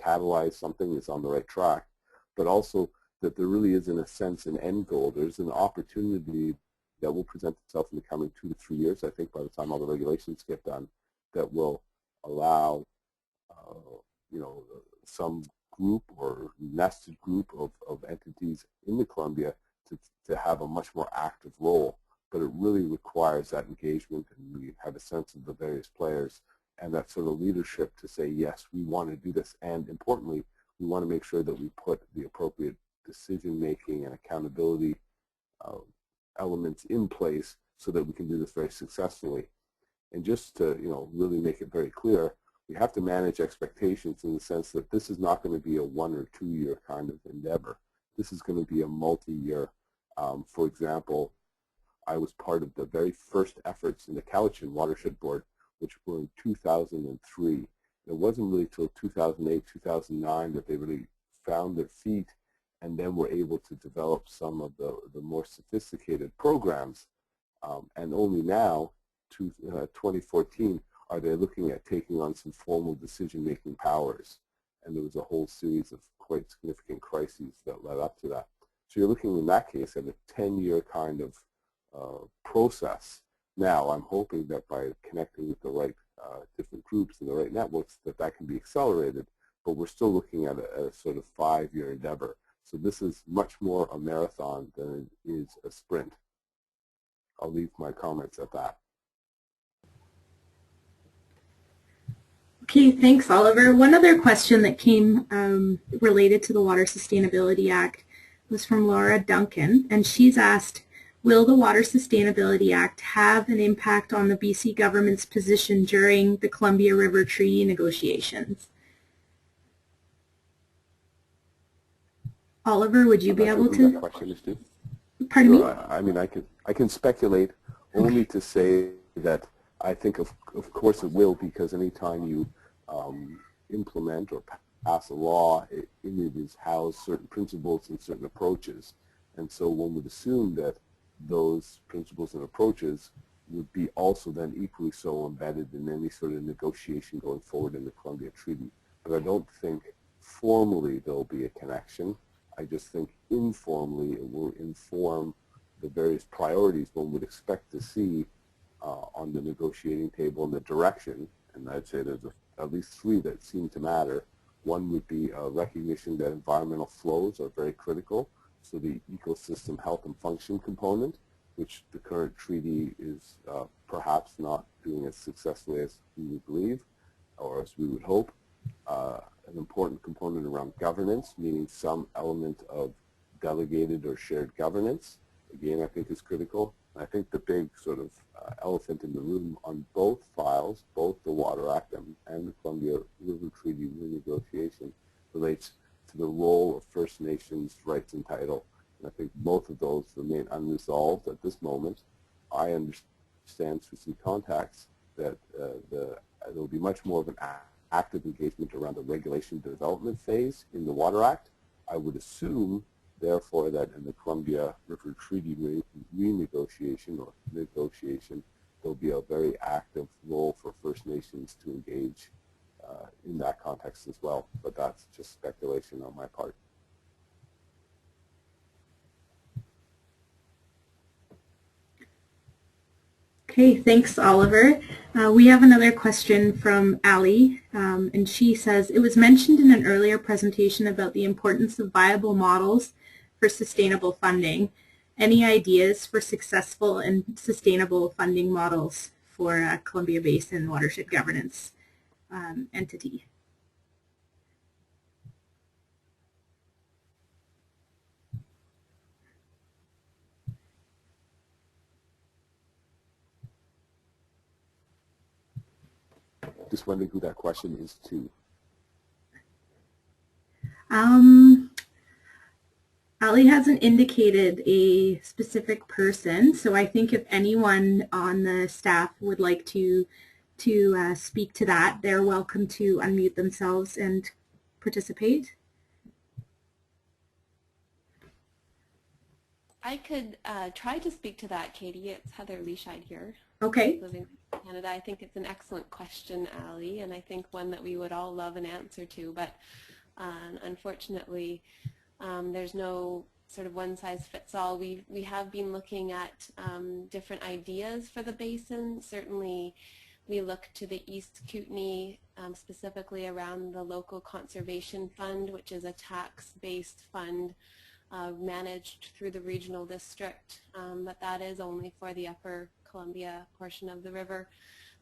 catalyze something is on the right track, but also that there really is, in a sense, an end goal. There's an opportunity that will present itself in the coming 2 to 3 years, I think, by the time all the regulations get done, that will allow some group or nested group of entities in the Columbia to have a much more active role. But it really requires that engagement, and we have a sense of the various players and that sort of leadership to say, yes, we want to do this, and importantly, we want to make sure that we put the appropriate decision-making and accountability elements in place so that we can do this very successfully. And just to really make it very clear, we have to manage expectations in the sense that this is not going to be a 1 or 2 year kind of endeavor. This is going to be a multi-year. For example, I was part of the very first efforts in the Cowichan Watershed Board, which were in 2003. It wasn't really till 2008, 2009 that they really found their feet and then were able to develop some of the more sophisticated programs. And only now, 2014, are they looking at taking on some formal decision-making powers. And there was a whole series of quite significant crises that led up to that. So you're looking in that case at a 10-year kind of process. Now, I'm hoping that by connecting with the right different groups and the right networks, that can be accelerated, but we're still looking at a sort of 5-year endeavor. So this is much more a marathon than it is a sprint. I'll leave my comments at that. Okay, thanks, Oliver. One other question that came related to the Water Sustainability Act was from Laura Duncan, and she's asked, will the Water Sustainability Act have an impact on the BC government's position during the Columbia River Treaty negotiations? Oliver, would you be able to? That question is due. Pardon me? I mean, I can speculate only to say that I think of course it will, because anytime you implement or pass a law, it is house certain principles and certain approaches. And so one would assume that those principles and approaches would be also then equally so embedded in any sort of negotiation going forward in the Columbia Treaty. But I don't think formally there will be a connection. I just think informally it will inform the various priorities one would expect to see on the negotiating table in the direction, and I'd say there's at least three that seem to matter. One would be a recognition that environmental flows are very critical, so the ecosystem health and function component, which the current treaty is perhaps not doing as successfully as we would believe or as we would hope. An important component around governance, meaning some element of delegated or shared governance, again, I think is critical. I think the big sort of elephant in the room on both files, both the Water Act and the Columbia River Treaty renegotiation, relates to the role of First Nations rights and title. And I think both of those remain unresolved at this moment. I understand through some contacts that there will be much more of an active engagement around the regulation development phase in the Water Act. I would assume, therefore, that in the Columbia River Treaty renegotiation or negotiation, there'll be a very active role for First Nations to engage in that context as well. But that's just speculation on my part. Okay, thanks, Oliver. We have another question from Ali, and she says, it was mentioned in an earlier presentation about the importance of viable models for sustainable funding. Any ideas for successful and sustainable funding models for Columbia Basin watershed governance entity? Just wondering who that question is to. Ali hasn't indicated a specific person, so I think if anyone on the staff would like to speak to that, they're welcome to unmute themselves and participate. I could try to speak to that, Katie. It's Heather Leascheid here. Okay. Living in Canada. I think it's an excellent question, Ali, and I think one that we would all love an answer to, but unfortunately there's no sort of one-size-fits-all. We have been looking at different ideas for the basin. Certainly we look to the East Kootenay, specifically around the Local Conservation Fund, which is a tax-based fund managed through the regional district, but that is only for the upper Columbia portion of the river.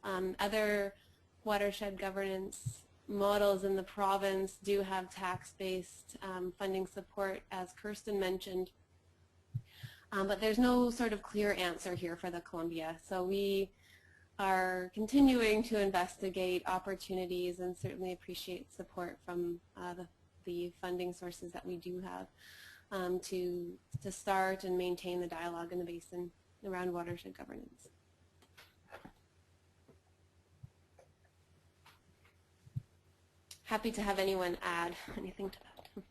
Other watershed governance models in the province do have tax-based funding support, as Kirsten mentioned, but there's no sort of clear answer here for the Columbia. So we are continuing to investigate opportunities and certainly appreciate support from the funding sources that we do have to start and maintain the dialogue in the basin around watershed governance. Happy to have anyone add anything to that.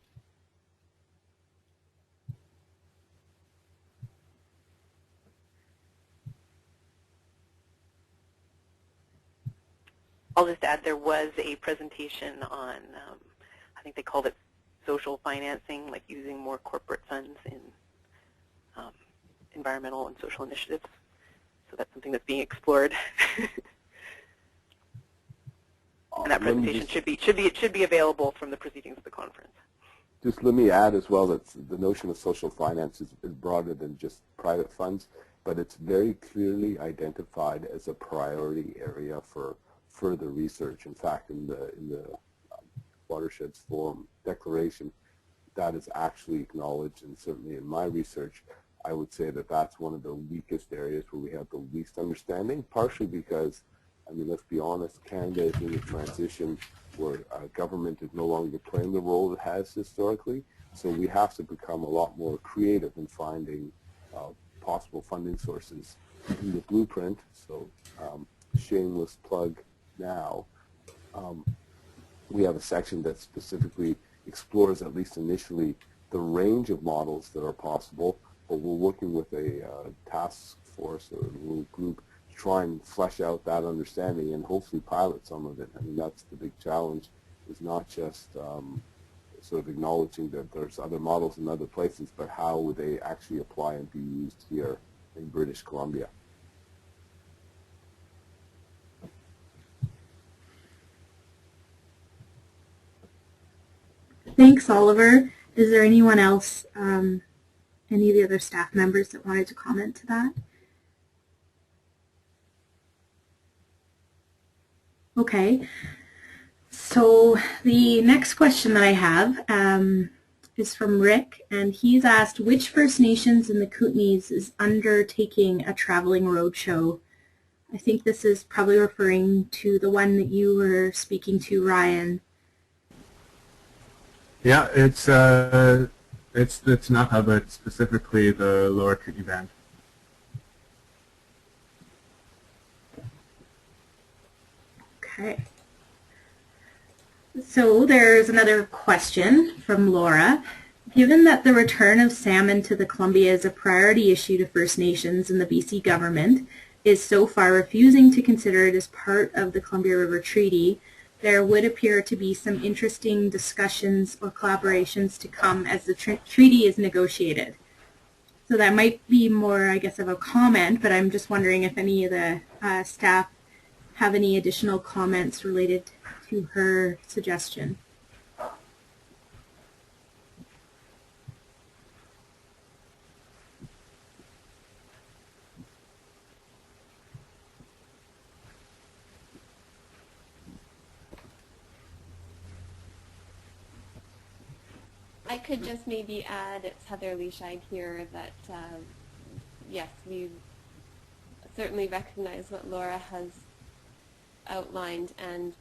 I'll just add there was a presentation on, I think they called it social financing, like using more corporate funds in environmental and social initiatives. So that's something that's being explored. And that presentation should be available from the proceedings of the conference. Just let me add as well that the notion of social finance is broader than just private funds, but it's very clearly identified as a priority area for further research. In fact, in the Watersheds Forum Declaration, that is actually acknowledged, and certainly in my research, I would say that that's one of the weakest areas where we have the least understanding, partially because, I mean, let's be honest, Canada is in a transition where government is no longer playing the role it has historically, so we have to become a lot more creative in finding possible funding sources. In the blueprint, so shameless plug now, we have a section that specifically explores, at least initially, the range of models that are possible but we're working with a task force or a little group to try and flesh out that understanding and hopefully pilot some of it. I mean, that's the big challenge, is not just sort of acknowledging that there's other models in other places, but how would they actually apply and be used here in British Columbia. Thanks, Oliver. Is there anyone else, any of the other staff members that wanted to comment to that? Okay. So the next question that I have is from Rick, and he's asked, which First Nations in the Kootenays is undertaking a traveling roadshow? I think this is probably referring to the one that you were speaking to, Ryan. Yeah, it's the Ktunaxa, but specifically the Lower Kootenay Band. Okay. So there's another question from Laura. Given that the return of salmon to the Columbia is a priority issue to First Nations and the BC government is so far refusing to consider it as part of the Columbia River Treaty, there would appear to be some interesting discussions or collaborations to come as the treaty is negotiated. So that might be more, I guess, of a comment, but I'm just wondering if any of the staff have any additional comments related to her suggestion. I could just maybe add, it's Heather Leascheid here, that yes, we certainly recognize what Laura has outlined and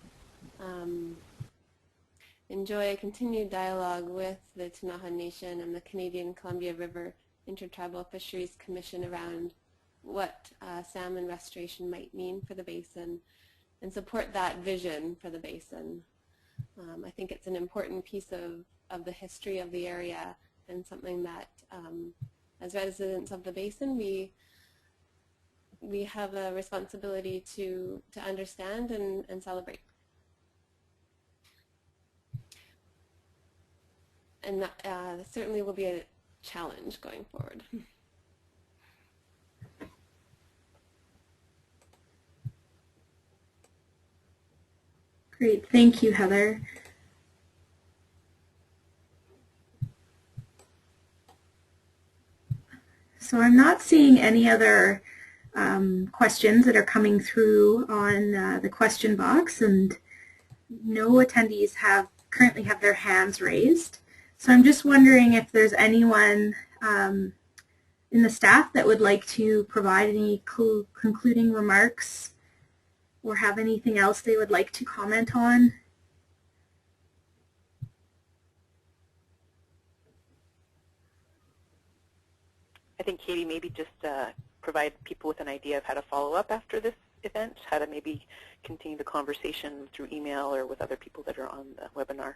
enjoy a continued dialogue with the Ktunaxa Nation and the Canadian Columbia River Intertribal Fisheries Commission around what salmon restoration might mean for the basin and support that vision for the basin. I think it's an important piece of the history of the area and something that as residents of the basin we have a responsibility to understand and celebrate. And that certainly will be a challenge going forward. Great, thank you, Heather. So I'm not seeing any other questions that are coming through on the question box, and no attendees currently have their hands raised. So I'm just wondering if there's anyone in the staff that would like to provide any concluding remarks or have anything else they would like to comment on. I think, Katie, maybe just provide people with an idea of how to follow up after this event, how to maybe continue the conversation through email or with other people that are on the webinar.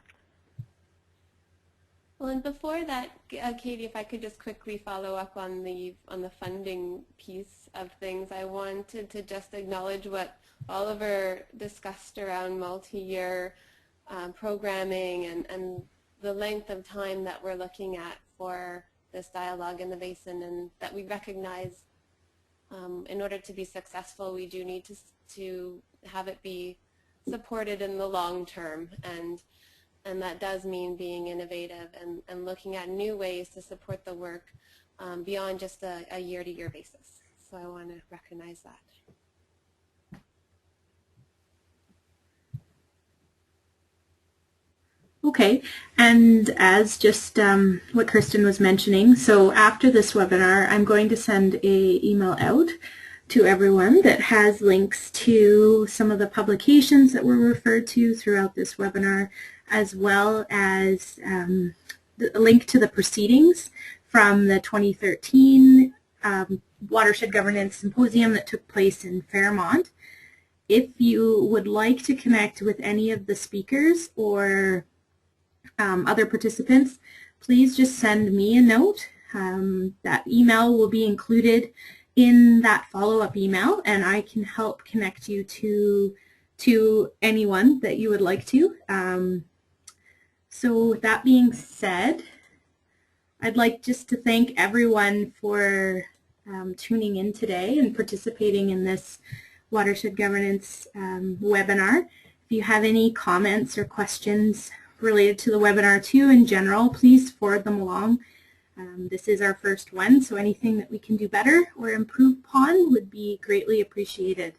Well, and before that, Katie, if I could just quickly follow up on the funding piece of things, I wanted to just acknowledge what Oliver discussed around multi-year programming and the length of time that we're looking at for this dialogue in the basin, and that we recognize in order to be successful, we do need to have it be supported in the long term, and that does mean being innovative and looking at new ways to support the work beyond just a year-to-year basis. So I want to recognize that. Okay, and as just what Kirsten was mentioning, so after this webinar, I'm going to send an email out to everyone that has links to some of the publications that were referred to throughout this webinar, as well as a link to the proceedings from the 2013 Watershed Governance Symposium that took place in Fairmont. If you would like to connect with any of the speakers or other participants, please just send me a note That email will be included in that follow-up email, and I can help connect you to anyone that you would like to. So with that being said, I'd like just to thank everyone for tuning in today and participating in this Watershed Governance webinar. If you have any comments or questions related to the webinar too in general, please forward them along. This is our first one, so anything that we can do better or improve upon would be greatly appreciated.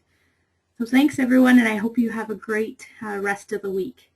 So thanks everyone, and I hope you have a great rest of the week.